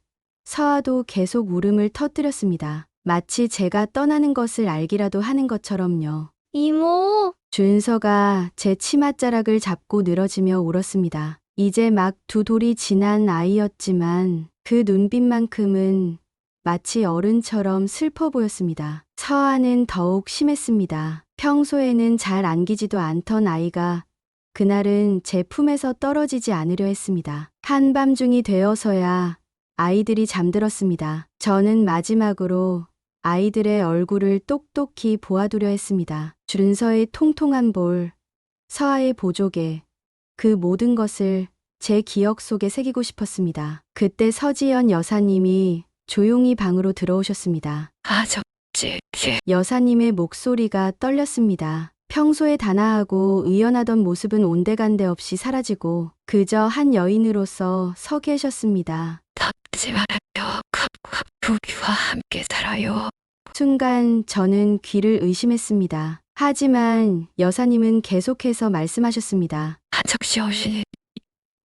서아도 계속 울음을 터뜨렸습니다. 마치 제가 떠나는 것을 알기라도 하는 것처럼요. 이모, 준서가 제 치맛자락을 잡고 늘어지며 울었습니다. 이제 막 두 돌이 지난 아이였지만 그 눈빛만큼은 마치 어른처럼 슬퍼 보였습니다. 서아는 더욱 심했습니다. 평소에는 잘 안기지도 않던 아이가 그날은 제 품에서 떨어지지 않으려 했습니다. 한밤중이 되어서야 아이들이 잠들었습니다. 저는 마지막으로 아이들의 얼굴을 똑똑히 보아두려 했습니다. 준서의 통통한 볼, 서아의 보조개, 그 모든 것을 제 기억 속에 새기고 싶었습니다. 그때 서지연 여사님이 조용히 방으로 들어오셨습니다. 아저씨, 여사님의 목소리가 떨렸습니다. 평소에 단아하고 의연하던 모습은 온데간데 없이 사라지고 그저 한 여인으로서 서 계셨습니다. 닫지 말아요. 우리와 함께 살아요. 순간 저는 귀를 의심했습니다. 하지만 여사님은 계속해서 말씀하셨습니다. 하정씨 없이는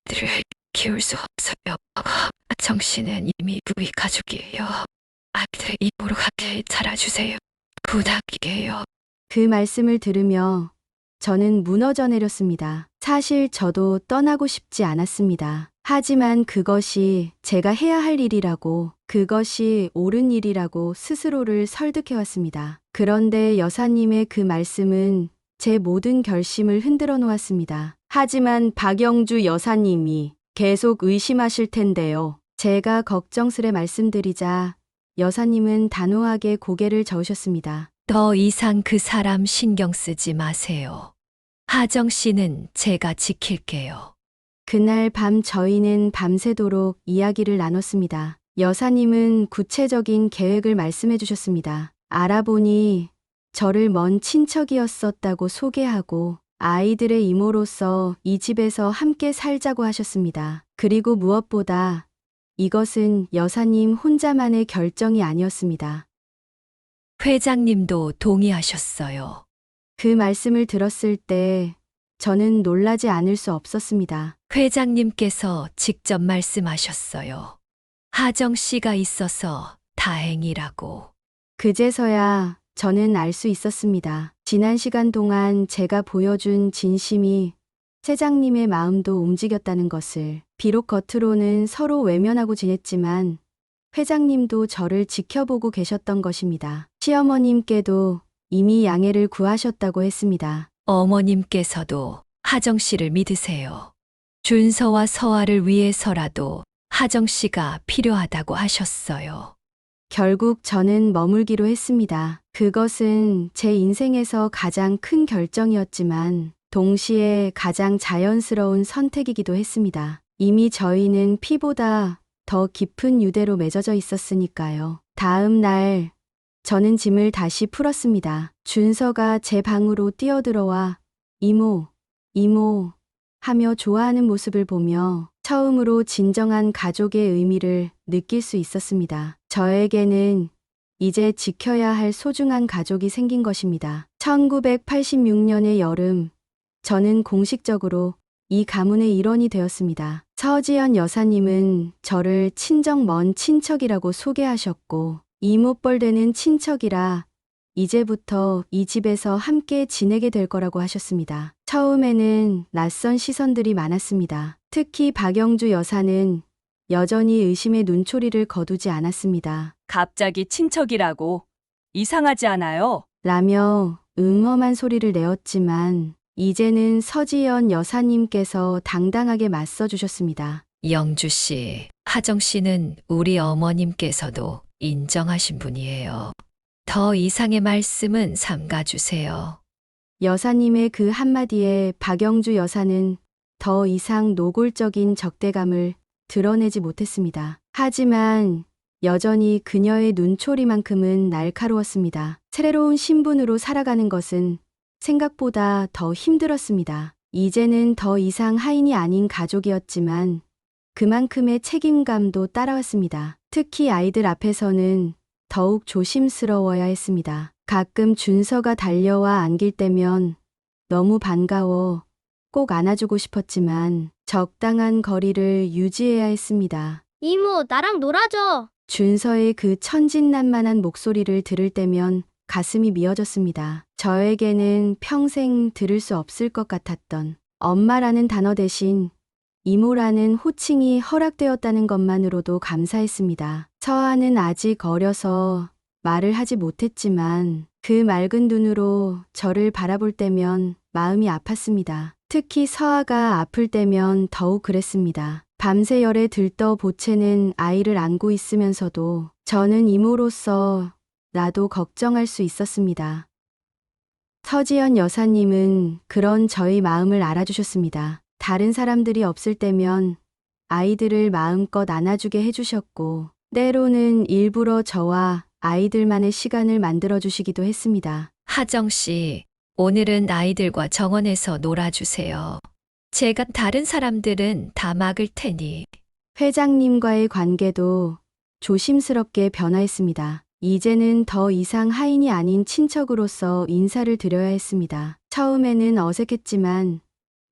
이들을 키울 수 없어요. 하정씨는 이미 우리 가족이에요. 아이들 입으로 함께 자라주세요. 부탁이에요. 그 말씀을 들으며 저는 무너져 내렸습니다. 사실 저도 떠나고 싶지 않았습니다. 하지만 그것이 제가 해야 할 일이라고, 그것이 옳은 일이라고 스스로를 설득해왔습니다. 그런데 여사님의 그 말씀은 제 모든 결심을 흔들어 놓았습니다. 하지만 박영주 여사님이 계속 의심하실 텐데요. 제가 걱정스레 말씀드리자 여사님은 단호하게 고개를 저으셨습니다. 더 이상 그 사람 신경 쓰지 마세요. 하정 씨는 제가 지킬게요. 그날 밤 저희는 밤새도록 이야기를 나눴습니다. 여사님은 구체적인 계획을 말씀해 주셨습니다. 알아보니 저를 먼 친척이었었다고 소개하고 아이들의 이모로서 이 집에서 함께 살자고 하셨습니다. 그리고 무엇보다 이것은 여사님 혼자만의 결정이 아니었습니다. 회장님도 동의하셨어요. 그 말씀을 들었을 때 저는 놀라지 않을 수 없었습니다. 회장님께서 직접 말씀하셨어요. 하정 씨가 있어서 다행이라고. 그제서야 저는 알 수 있었습니다. 지난 시간 동안 제가 보여준 진심이 세장님의 마음도 움직였다는 것을. 비록 겉으로는 서로 외면하고 지냈지만 회장님도 저를 지켜보고 계셨던 것입니다. 시어머님께도 이미 양해를 구하셨다고 했습니다. 어머님께서도 하정 씨를 믿으세요. 준서와 서아를 위해서라도 하정 씨가 필요하다고 하셨어요. 결국 저는 머물기로 했습니다. 그것은 제 인생에서 가장 큰 결정이었지만 동시에 가장 자연스러운 선택이기도 했습니다. 이미 저희는 피보다 더 깊은 유대로 맺어져 있었으니까요. 다음 날 저는 짐을 다시 풀었습니다. 준서가 제 방으로 뛰어들어와 이모, 이모 하며 좋아하는 모습을 보며 처음으로 진정한 가족의 의미를 느낄 수 있었습니다. 저에게는 이제 지켜야 할 소중한 가족이 생긴 것입니다. 1986년의 여름, 저는 공식적으로 이 가문의 일원이 되었습니다. 서지연 여사님은 저를 친정 먼 친척이라고 소개하셨고 이모뻘 되는 친척이라 이제부터 이 집에서 함께 지내게 될 거라고 하셨습니다. 처음에는 낯선 시선들이 많았습니다. 특히 박영주 여사는 여전히 의심의 눈초리를 거두지 않았습니다. 갑자기 친척이라고 이상하지 않아요? 라며 응엄한 소리를 내었지만 이제는 서지연 여사님께서 당당하게 맞서주셨습니다. 영주 씨, 하정 씨는 우리 어머님께서도 인정하신 분이에요. 더 이상의 말씀은 삼가주세요. 여사님의 그 한마디에 박영주 여사는 더 이상 노골적인 적대감을 드러내지 못했습니다. 하지만 여전히 그녀의 눈초리만큼은 날카로웠습니다. 새로운 신분으로 살아가는 것은 생각보다 더 힘들었습니다. 이제는 더 이상 하인이 아닌 가족이었지만 그만큼의 책임감도 따라왔습니다. 특히 아이들 앞에서는 더욱 조심스러워야 했습니다. 가끔 준서가 달려와 안길 때면 너무 반가워 꼭 안아주고 싶었지만 적당한 거리를 유지해야 했습니다. 이모, 나랑 놀아줘. 준서의 그 천진난만한 목소리를 들을 때면 가슴이 미어졌습니다. 저에게는 평생 들을 수 없을 것 같았던 엄마라는 단어 대신 이모라는 호칭이 허락되었다는 것만으로도 감사했습니다. 서아는 아직 어려서 말을 하지 못했지만 그 맑은 눈으로 저를 바라볼 때면 마음이 아팠습니다. 특히 서아가 아플 때면 더욱 그랬습니다. 밤새 열에 들떠 보채는 아이를 안고 있으면서도 저는 이모로서 나도 걱정할 수 있었습니다. 서지연 여사님은 그런 저의 마음을 알아주셨습니다. 다른 사람들이 없을 때면 아이들을 마음껏 안아주게 해주셨고, 때로는 일부러 저와 아이들만의 시간을 만들어주시기도 했습니다. 하정 씨, 오늘은 아이들과 정원에서 놀아주세요. 제가 다른 사람들은 다 막을 테니. 회장님과의 관계도 조심스럽게 변화했습니다. 이제는 더 이상 하인이 아닌 친척으로서 인사를 드려야 했습니다. 처음에는 어색했지만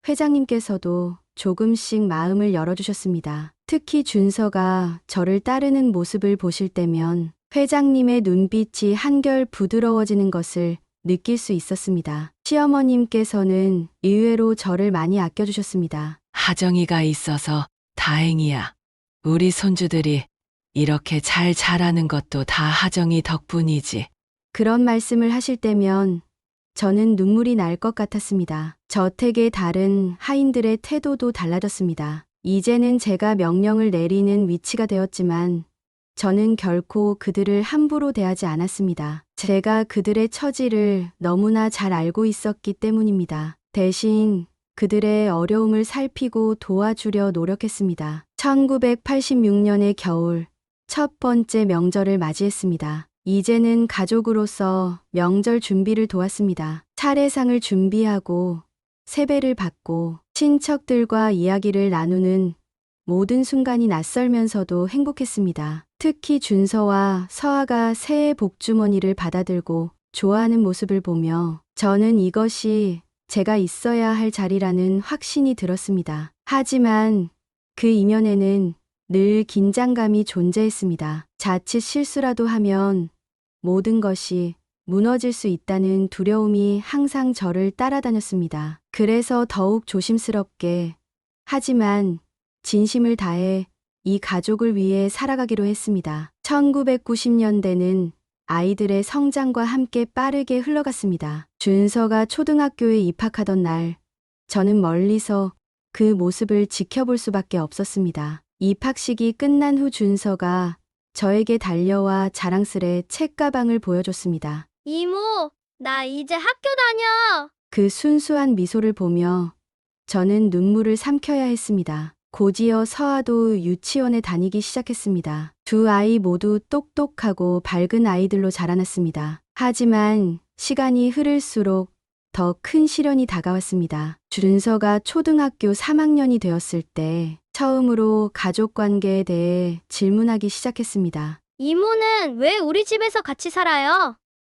회장님께서도 조금씩 마음을 열어주셨습니다. 특히 준서가 저를 따르는 모습을 보실 때면 회장님의 눈빛이 한결 부드러워지는 것을 느낄 수 있었습니다. 시어머님께서는 의외로 저를 많이 아껴주셨습니다. 하정이가 있어서 다행이야. 우리 손주들이 이렇게 잘 자라는 것도 다 하정이 덕분이지. 그런 말씀을 하실 때면 저는 눈물이 날 것 같았습니다. 저택의 다른 하인들의 태도도 달라졌습니다. 이제는 제가 명령을 내리는 위치가 되었지만 저는 결코 그들을 함부로 대하지 않았습니다. 제가 그들의 처지를 너무나 잘 알고 있었기 때문입니다. 대신 그들의 어려움을 살피고 도와주려 노력했습니다. 1986년의 겨울, 첫 번째 명절을 맞이했습니다. 이제는 가족으로서 명절 준비를 도왔습니다. 차례상을 준비하고 세배를 받고 친척들과 이야기를 나누는 모든 순간이 낯설면서도 행복했습니다. 특히 준서와 서아가 새해 복주머니를 받아들고 좋아하는 모습을 보며 저는 이것이 제가 있어야 할 자리라는 확신이 들었습니다. 하지만 그 이면에는 늘 긴장감이 존재했습니다. 자칫 실수라도 하면 모든 것이 무너질 수 있다는 두려움이 항상 저를 따라다녔습니다. 그래서 더욱 조심스럽게, 하지만 진심을 다해 이 가족을 위해 살아가기로 했습니다. 1990년대는 아이들의 성장과 함께 빠르게 흘러갔습니다. 준서가 초등학교에 입학하던 날, 저는 멀리서 그 모습을 지켜볼 수밖에 없었습니다. 입학식이 끝난 후 준서가 저에게 달려와 자랑스레 책가방을 보여줬습니다. 이모, 나 이제 학교 다녀. 그 순수한 미소를 보며 저는 눈물을 삼켜야 했습니다. 곧이어 서아도 유치원에 다니기 시작했습니다. 두 아이 모두 똑똑하고 밝은 아이들로 자라났습니다. 하지만 시간이 흐를수록 더 큰 시련이 다가왔습니다. 준서가 초등학교 3학년이 되었을 때 처음으로 가족 관계에 대해 질문하기 시작했습니다. 이모는 왜 우리 집에서 같이 살아요?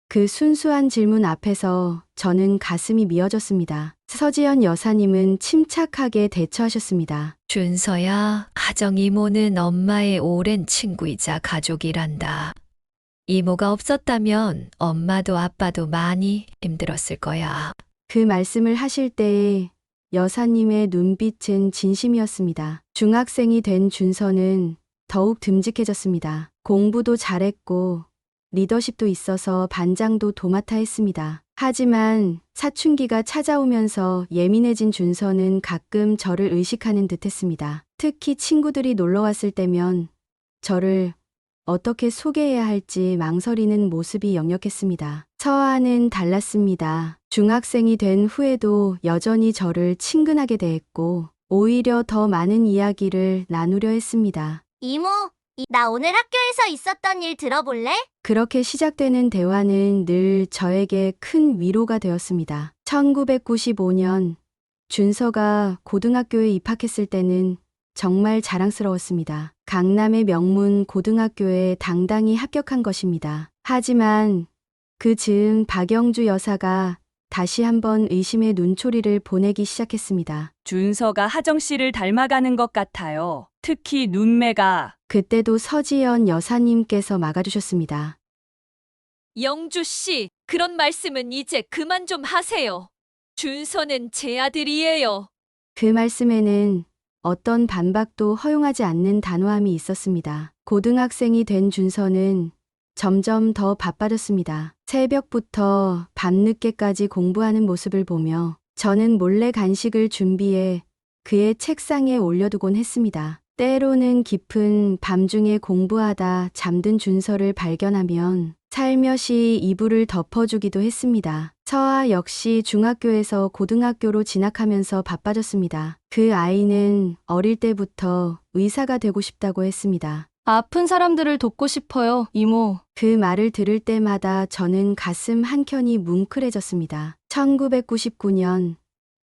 그 순수한 질문 앞에서 저는 가슴이 미어졌습니다. 서지연 여사님은 침착하게 대처하셨습니다. 준서야, 하정 이모는 엄마의 오랜 친구이자 가족이란다. 이모가 없었다면 엄마도 아빠도 많이 힘들었을 거야. 그 말씀을 하실 때에 여사님의 눈빛은 진심이었습니다. 중학생이 된 준서는 더욱 듬직해졌습니다. 공부도 잘했고 리더십도 있어서 반장도 도맡아 했습니다. 하지만 사춘기가 찾아오면서 예민해진 준서는 가끔 저를 의식하는 듯했습니다. 특히 친구들이 놀러 왔을 때면 저를 어떻게 소개해야 할지 망설이는 모습이 역력했습니다. 서아는 달랐습니다. 중학생이 된 후에도 여전히 저를 친근하게 대했고 오히려 더 많은 이야기를 나누려 했습니다. 이모, 나 오늘 학교에서 있었던 일 들어볼래? 그렇게 시작되는 대화는 늘 저에게 큰 위로가 되었습니다. 1995년 준서가 고등학교에 입학했을 때는 정말 자랑스러웠습니다. 강남의 명문 고등학교에 당당히 합격한 것입니다. 하지만 그 즈음 박영주 여사가 다시 한번 의심의 눈초리를 보내기 시작했습니다. 준서가 하정 씨를 닮아가는 것 같아요. 특히 눈매가. 그때도 서지연 여사님께서 막아주셨습니다. 영주 씨, 그런 말씀은 이제 그만 좀 하세요. 준서는 제 아들이에요. 그 말씀에는 어떤 반박도 허용하지 않는 단호함이 있었습니다. 고등학생이 된 준서는 점점 더 바빠졌습니다. 새벽부터 밤늦게까지 공부하는 모습을 보며 저는 몰래 간식을 준비해 그의 책상에 올려두곤 했습니다. 때로는 깊은 밤중에 공부하다 잠든 준서를 발견하면 살며시 이불을 덮어주기도 했습니다. 서아 역시 중학교에서 고등학교로 진학하면서 바빠졌습니다. 그 아이는 어릴 때부터 의사가 되고 싶다고 했습니다. 아픈 사람들을 돕고 싶어요, 이모. 그 말을 들을 때마다 저는 가슴 한켠이 뭉클해졌습니다. 1999년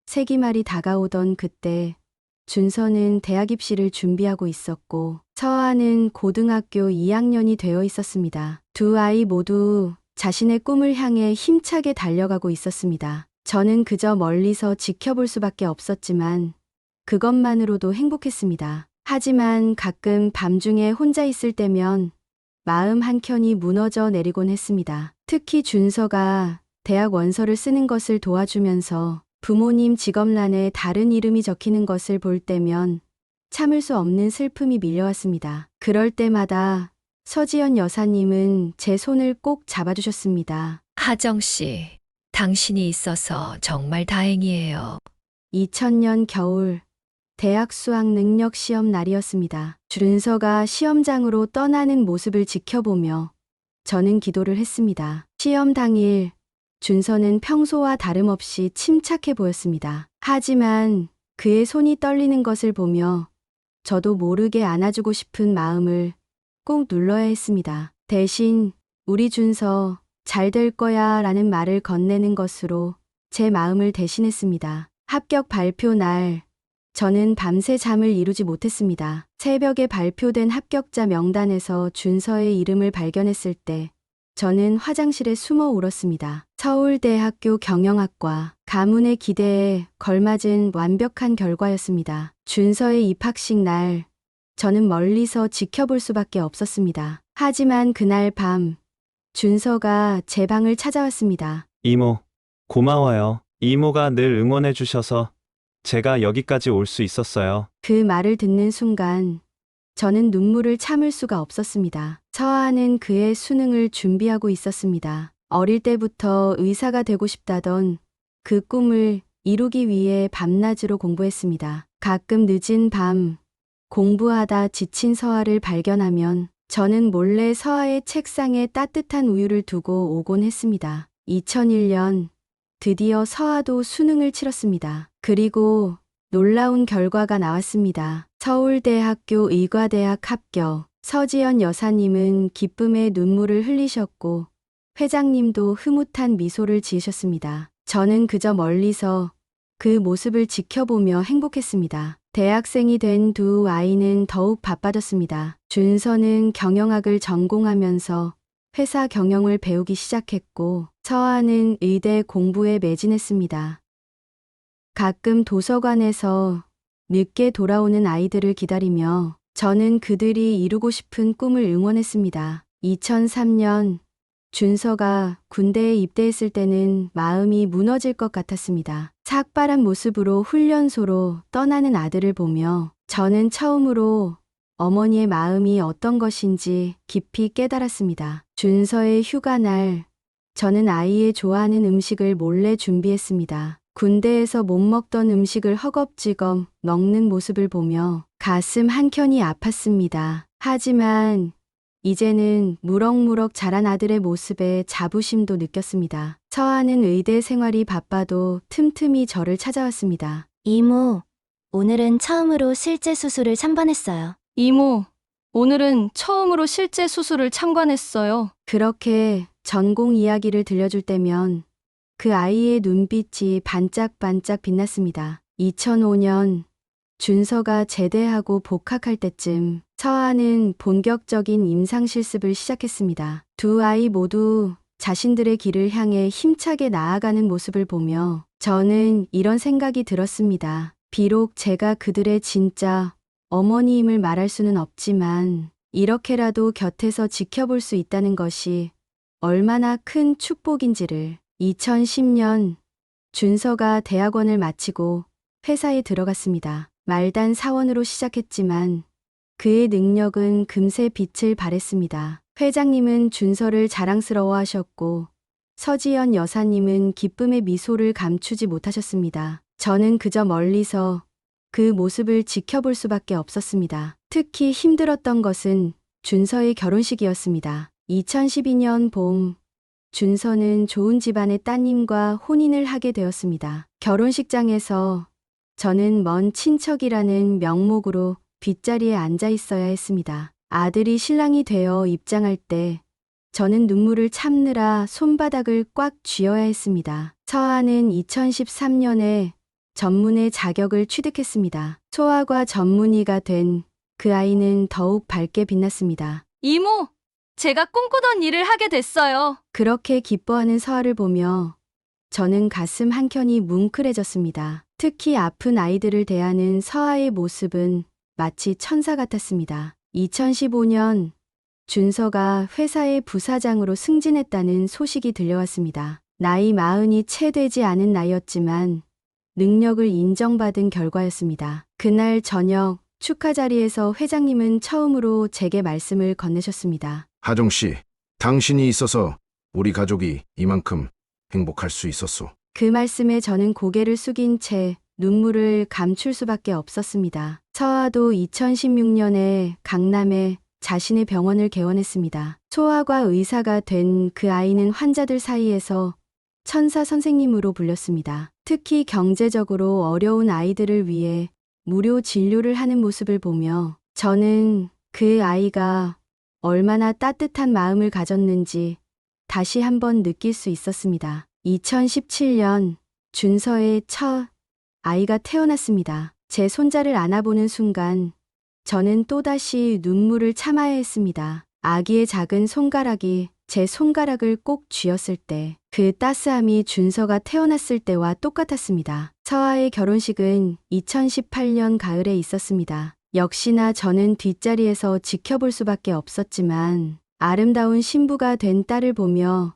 세기말이 다가오던 그때 준서는 대학 입시를 준비하고 있었고 서아는 고등학교 2학년이 되어 있었습니다. 두 아이 모두 자신의 꿈을 향해 힘차게 달려가고 있었습니다. 저는 그저 멀리서 지켜볼 수밖에 없었지만 그것만으로도 행복했습니다. 하지만 가끔 밤중에 혼자 있을 때면 마음 한켠이 무너져 내리곤 했습니다. 특히 준서가 대학 원서를 쓰는 것을 도와주면서 부모님 직업란에 다른 이름이 적히는 것을 볼 때면 참을 수 없는 슬픔이 밀려왔습니다. 그럴 때마다 서지연 여사님은 제 손을 꼭 잡아주셨습니다. 하정 씨, 당신이 있어서 정말 다행이에요. 2000년 겨울 대학 수학 능력 시험 날이었습니다. 준서가 시험장으로 떠나는 모습을 지켜보며 저는 기도를 했습니다. 시험 당일 준서는 평소와 다름없이 침착해 보였습니다. 하지만 그의 손이 떨리는 것을 보며 저도 모르게 안아주고 싶은 마음을 꼭 눌러야 했습니다. 대신 우리 준서 잘 될 거야 라는 말을 건네는 것으로 제 마음을 대신했습니다. 합격 발표 날 저는 밤새 잠을 이루지 못했습니다. 새벽에 발표된 합격자 명단에서 준서의 이름을 발견했을 때 저는 화장실에 숨어 울었습니다. 서울대학교 경영학과 가문의 기대에 걸맞은 완벽한 결과였습니다. 준서의 입학식 날 저는 멀리서 지켜볼 수밖에 없었습니다. 하지만 그날 밤 준서가 제 방을 찾아왔습니다. 이모, 고마워요. 이모가 늘 응원해 주셔서 제가 여기까지 올 수 있었어요. 그 말을 듣는 순간 저는 눈물을 참을 수가 없었습니다. 서아는 그의 수능을 준비하고 있었습니다. 어릴 때부터 의사가 되고 싶다던 그 꿈을 이루기 위해 밤낮으로 공부했습니다. 가끔 늦은 밤 공부하다 지친 서아를 발견하면 저는 몰래 서아의 책상에 따뜻한 우유를 두고 오곤 했습니다. 2001년 드디어 서아도 수능을 치렀습니다. 그리고 놀라운 결과가 나왔습니다. 서울대학교 의과대학 합격. 서지연 여사님은 기쁨의 눈물을 흘리셨고 회장님도 흐뭇한 미소를 지으셨습니다. 저는 그저 멀리서 그 모습을 지켜보며 행복했습니다. 대학생이 된 두 아이는 더욱 바빠졌습니다. 준서는 경영학을 전공하면서 회사 경영을 배우기 시작했고 서아는 의대 공부에 매진했습니다. 가끔 도서관에서 늦게 돌아오는 아이들을 기다리며 저는 그들이 이루고 싶은 꿈을 응원했습니다. 2003년 준서가 군대에 입대했을 때는 마음이 무너질 것 같았습니다. 삭발한 모습으로 훈련소로 떠나는 아들을 보며 저는 처음으로 어머니의 마음이 어떤 것인지 깊이 깨달았습니다. 준서의 휴가날 저는 아이의 좋아하는 음식을 몰래 준비했습니다. 군대에서 못 먹던 음식을 허겁지겁 먹는 모습을 보며 가슴 한켠이 아팠습니다. 하지만 이제는 무럭무럭 자란 아들의 모습에 자부심도 느꼈습니다. 서아는 의대 생활이 바빠도 틈틈이 저를 찾아왔습니다. 이모, 오늘은 처음으로 실제 수술을 참관했어요. 이모, 오늘은 처음으로 실제 수술을 참관했어요. 그렇게 전공 이야기를 들려줄 때면 그 아이의 눈빛이 반짝반짝 빛났습니다. 2005년 준서가 제대하고 복학할 때쯤 서아는 본격적인 임상 실습을 시작했습니다. 두 아이 모두 자신들의 길을 향해 힘차게 나아가는 모습을 보며 저는 이런 생각이 들었습니다. 비록 제가 그들의 진짜 어머니임을 말할 수는 없지만 이렇게라도 곁에서 지켜볼 수 있다는 것이 얼마나 큰 축복인지를. 2010년 준서가 대학원을 마치고 회사에 들어갔습니다. 말단 사원으로 시작했지만 그의 능력은 금세 빛을 발했습니다. 회장님은 준서를 자랑스러워하셨고 서지연 여사님은 기쁨의 미소를 감추지 못하셨습니다. 저는 그저 멀리서 그 모습을 지켜볼 수밖에 없었습니다. 특히 힘들었던 것은 준서의 결혼식이었습니다. 2012년 봄, 준서는 좋은 집안의 따님과 혼인을 하게 되었습니다. 결혼식장에서 저는 먼 친척이라는 명목으로 뒷자리에 앉아 있어야 했습니다. 아들이 신랑이 되어 입장할 때 저는 눈물을 참느라 손바닥을 꽉 쥐어야 했습니다. 서아는 2013년에 전문의 자격을 취득했습니다. 소아과 전문의가 된 그 아이는 더욱 밝게 빛났습니다. 이모, 제가 꿈꾸던 일을 하게 됐어요. 그렇게 기뻐하는 서아를 보며 저는 가슴 한켠이 뭉클해졌습니다. 특히 아픈 아이들을 대하는 서아의 모습은 마치 천사 같았습니다. 2015년 준서가 회사의 부사장으로 승진했다는 소식이 들려왔습니다. 나이 40이 채 되지 않은 나이였지만 능력을 인정받은 결과였습니다. 그날 저녁 축하 자리에서 회장님은 처음으로 제게 말씀을 건네셨습니다. 하정 씨, 당신이 있어서 우리 가족이 이만큼 행복할 수 있었소. 그 말씀에 저는 고개를 숙인 채 눈물을 감출 수밖에 없었습니다. 서아도 2016년에 강남에 자신의 병원을 개원했습니다. 소아과 의사가 된 그 아이는 환자들 사이에서 천사 선생님으로 불렸습니다. 특히 경제적으로 어려운 아이들을 위해 무료 진료를 하는 모습을 보며 저는 그 아이가 얼마나 따뜻한 마음을 가졌는지 다시 한번 느낄 수 있었습니다. 2017년 준서의 첫 아이가 태어났습니다. 제 손자를 안아보는 순간 저는 또다시 눈물을 참아야 했습니다. 아기의 작은 손가락이 제 손가락을 꼭 쥐었을 때 그 따스함이 준서가 태어났을 때와 똑같았습니다. 서아의 결혼식은 2018년 가을에 있었습니다. 역시나 저는 뒷자리에서 지켜볼 수밖에 없었지만 아름다운 신부가 된 딸을 보며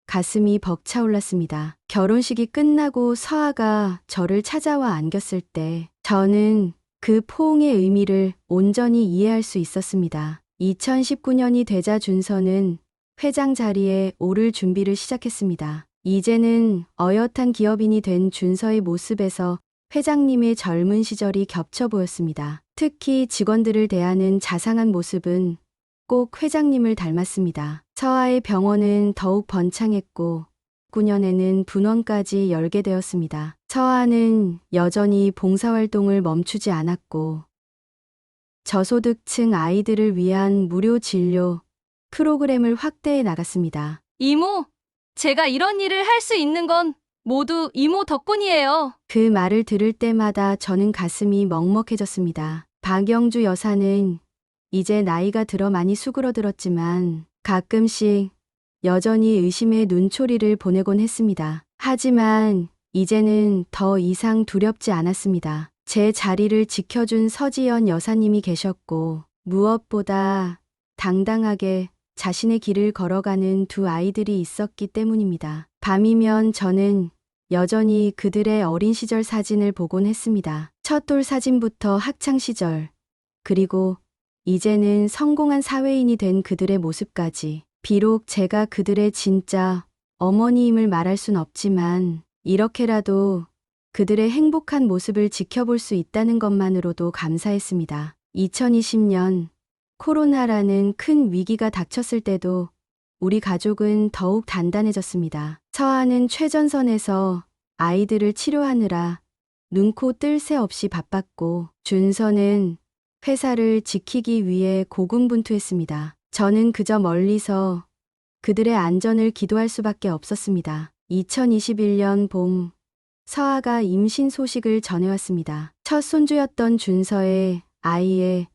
가슴이 벅차올랐습니다. 결혼식이 끝나고 서아가 저를 찾아와 안겼을 때 저는 그 포옹의 의미를 온전히 이해할 수 있었습니다. 2019년이 되자 준서는 회장 자리에 오를 준비를 시작했습니다. 이제는 어엿한 기업인이 된 준서의 모습에서 회장님의 젊은 시절이 겹쳐 보였습니다. 특히 직원들을 대하는 자상한 모습은 꼭 회장님을 닮았습니다. 서아의 병원은 더욱 번창했고 9년에는 분원까지 열게 되었습니다. 서아는 여전히 봉사활동을 멈추지 않았고 저소득층 아이들을 위한 무료 진료 프로그램을 확대해 나갔습니다. 이모, 제가 이런 일을 할 수 있는 건 모두 이모 덕분이에요. 그 말을 들을 때마다 저는 가슴이 먹먹해졌습니다. 박영주 여사는 이제 나이가 들어 많이 수그러들었지만 가끔씩 여전히 의심의 눈초리를 보내곤 했습니다. 하지만 이제는 더 이상 두렵지 않았습니다. 제 자리를 지켜준 서지연 여사님이 계셨고 무엇보다 당당하게 자신의 길을 걸어가는 두 아이들이 있었기 때문입니다. 밤이면 저는 여전히 그들의 어린 시절 사진을 보곤 했습니다. 첫돌 사진부터 학창 시절, 그리고 이제는 성공한 사회인이 된 그들의 모습까지. 비록 제가 그들의 진짜 어머니임을 말할 순 없지만 이렇게라도 그들의 행복한 모습을 지켜볼 수 있다는 것만으로도 감사했습니다. 2020년 코로나라는 큰 위기가 닥쳤을 때도 우리 가족은 더욱 단단해졌습니다. 서아는 최전선에서 아이들을 치료하느라 눈코 뜰 새 없이 바빴고 준서는 회사를 지키기 위해 고군분투했습니다. 저는 그저 멀리서 그들의 안전을 기도할 수밖에 없었습니다. 2021년 봄, 서아가 임신 소식을 전해왔습니다. 첫 손주였던 준서의 아이에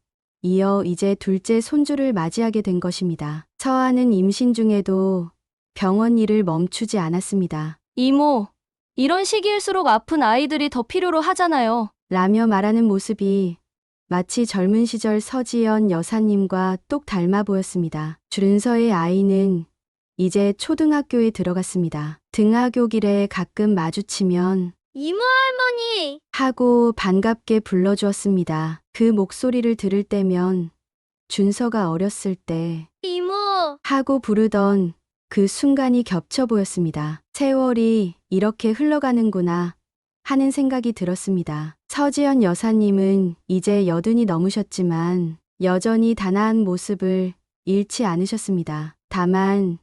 이어 이제 둘째 손주를 맞이하게 된 것입니다. 서아는 임신 중에도 병원 일을 멈추지 않았습니다. 이모, 이런 시기일수록 아픈 아이들이 더 필요로 하잖아요. 라며 말하는 모습이 마치 젊은 시절 서지연 여사님과 똑 닮아 보였습니다. 준서의 아이는 이제 초등학교에 들어갔습니다. 등하교길에 가끔 마주치면 이모 할머니! 하고 반갑게 불러주었습니다. 그 목소리를 들을 때면 준서가 어렸을 때 이모! 하고 부르던 그 순간이 겹쳐 보였습니다. 세월이 이렇게 흘러가는구나 하는 생각이 들었습니다. 서지연 여사님은 이제 80이 넘으셨지만 여전히 단아한 모습을 잃지 않으셨습니다. 다만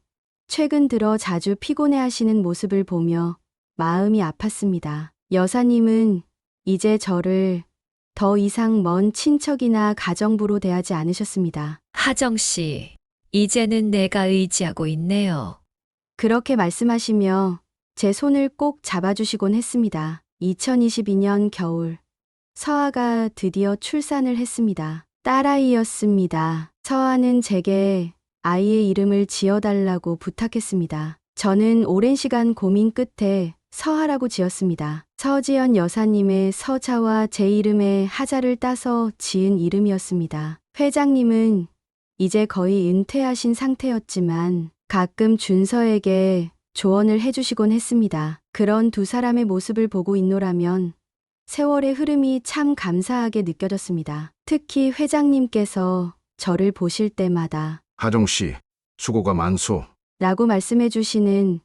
최근 들어 자주 피곤해 하시는 모습을 보며 마음이 아팠습니다. 여사님은 이제 저를 더 이상 먼 친척이나 가정부로 대하지 않으셨습니다. 하정 씨, 이제는 내가 의지하고 있네요. 그렇게 말씀하시며 제 손을 꼭 잡아주시곤 했습니다. 2022년 겨울, 서아가 드디어 출산을 했습니다. 딸아이였습니다. 서아는 제게 아이의 이름을 지어달라고 부탁했습니다. 저는 오랜 시간 고민 끝에 서하라고 지었습니다. 서지연 여사님의 서자와 제 이름의 하자를 따서 지은 이름이었습니다. 회장님은 이제 거의 은퇴하신 상태였지만 가끔 준서에게 조언을 해주시곤 했습니다. 그런 두 사람의 모습을 보고 있노라면 세월의 흐름이 참 감사하게 느껴졌습니다. 특히 회장님께서 저를 보실 때마다 하정 씨, 수고가 많소. 라고 말씀해 주시는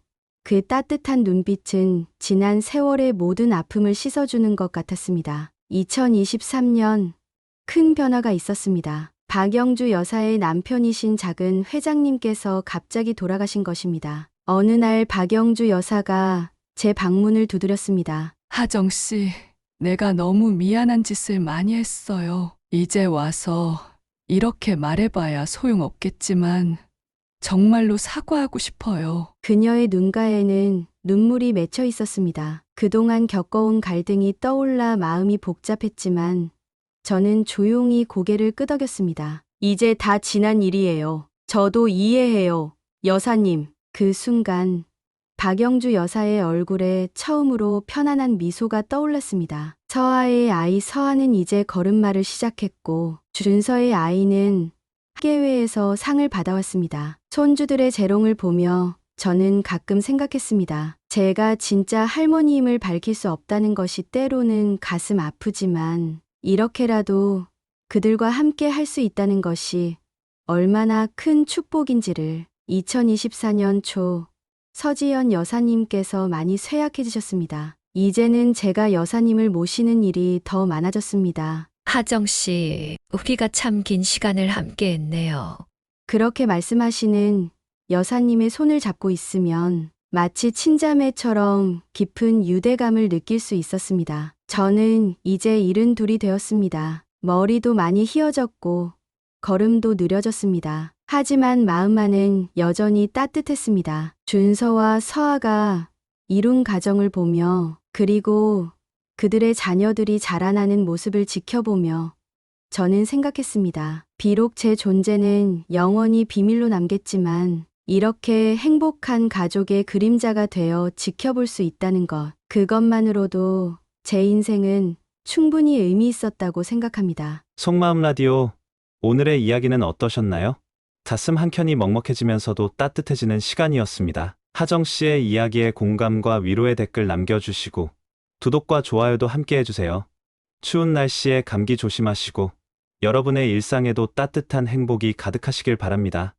그 따뜻한 눈빛은 지난 세월의 모든 아픔을 씻어주는 것 같았습니다. 2023년 큰 변화가 있었습니다. 박영주 여사의 남편이신 작은 회장님께서 갑자기 돌아가신 것입니다. 어느 날 박영주 여사가 제 방문을 두드렸습니다. 하정 씨, 내가 너무 미안한 짓을 많이 했어요. 이제 와서 이렇게 말해봐야 소용없겠지만 정말로 사과하고 싶어요. 그녀의 눈가에는 눈물이 맺혀 있었습니다. 그동안 겪어온 갈등이 떠올라 마음이 복잡했지만 저는 조용히 고개를 끄덕였습니다. 이제 다 지난 일이에요. 저도 이해해요. 여사님. 그 순간 박영주 여사의 얼굴에 처음으로 편안한 미소가 떠올랐습니다. 서아의 아이 서아는 이제 걸음마를 시작했고 준서의 아이는 학예회에서 상을 받아왔습니다. 손주들의 재롱을 보며 저는 가끔 생각했습니다. 제가 진짜 할머니임을 밝힐 수 없다는 것이 때로는 가슴 아프지만 이렇게라도 그들과 함께 할 수 있다는 것이 얼마나 큰 축복인지를. 2024년 초 서지연 여사님께서 많이 쇠약해지셨습니다. 이제는 제가 여사님을 모시는 일이 더 많아졌습니다. 하정 씨, 우리가 참 긴 시간을 함께 했네요. 그렇게 말씀하시는 여사님의 손을 잡고 있으면 마치 친자매처럼 깊은 유대감을 느낄 수 있었습니다. 저는 이제 72이 되었습니다. 머리도 많이 휘어졌고 걸음도 느려졌습니다. 하지만 마음만은 여전히 따뜻했습니다. 준서와 서아가 이룬 가정을 보며 그리고 그들의 자녀들이 자라나는 모습을 지켜보며 저는 생각했습니다. 비록 제 존재는 영원히 비밀로 남겠지만 이렇게 행복한 가족의 그림자가 되어 지켜볼 수 있다는 것, 그것만으로도 제 인생은 충분히 의미 있었다고 생각합니다. 속마음 라디오, 오늘의 이야기는 어떠셨나요? 가슴 한켠이 먹먹해지면서도 따뜻해지는 시간이었습니다. 하정 씨의 이야기에 공감과 위로의 댓글 남겨주시고 구독과 좋아요도 함께 해주세요. 추운 날씨에 감기 조심하시고 여러분의 일상에도 따뜻한 행복이 가득하시길 바랍니다.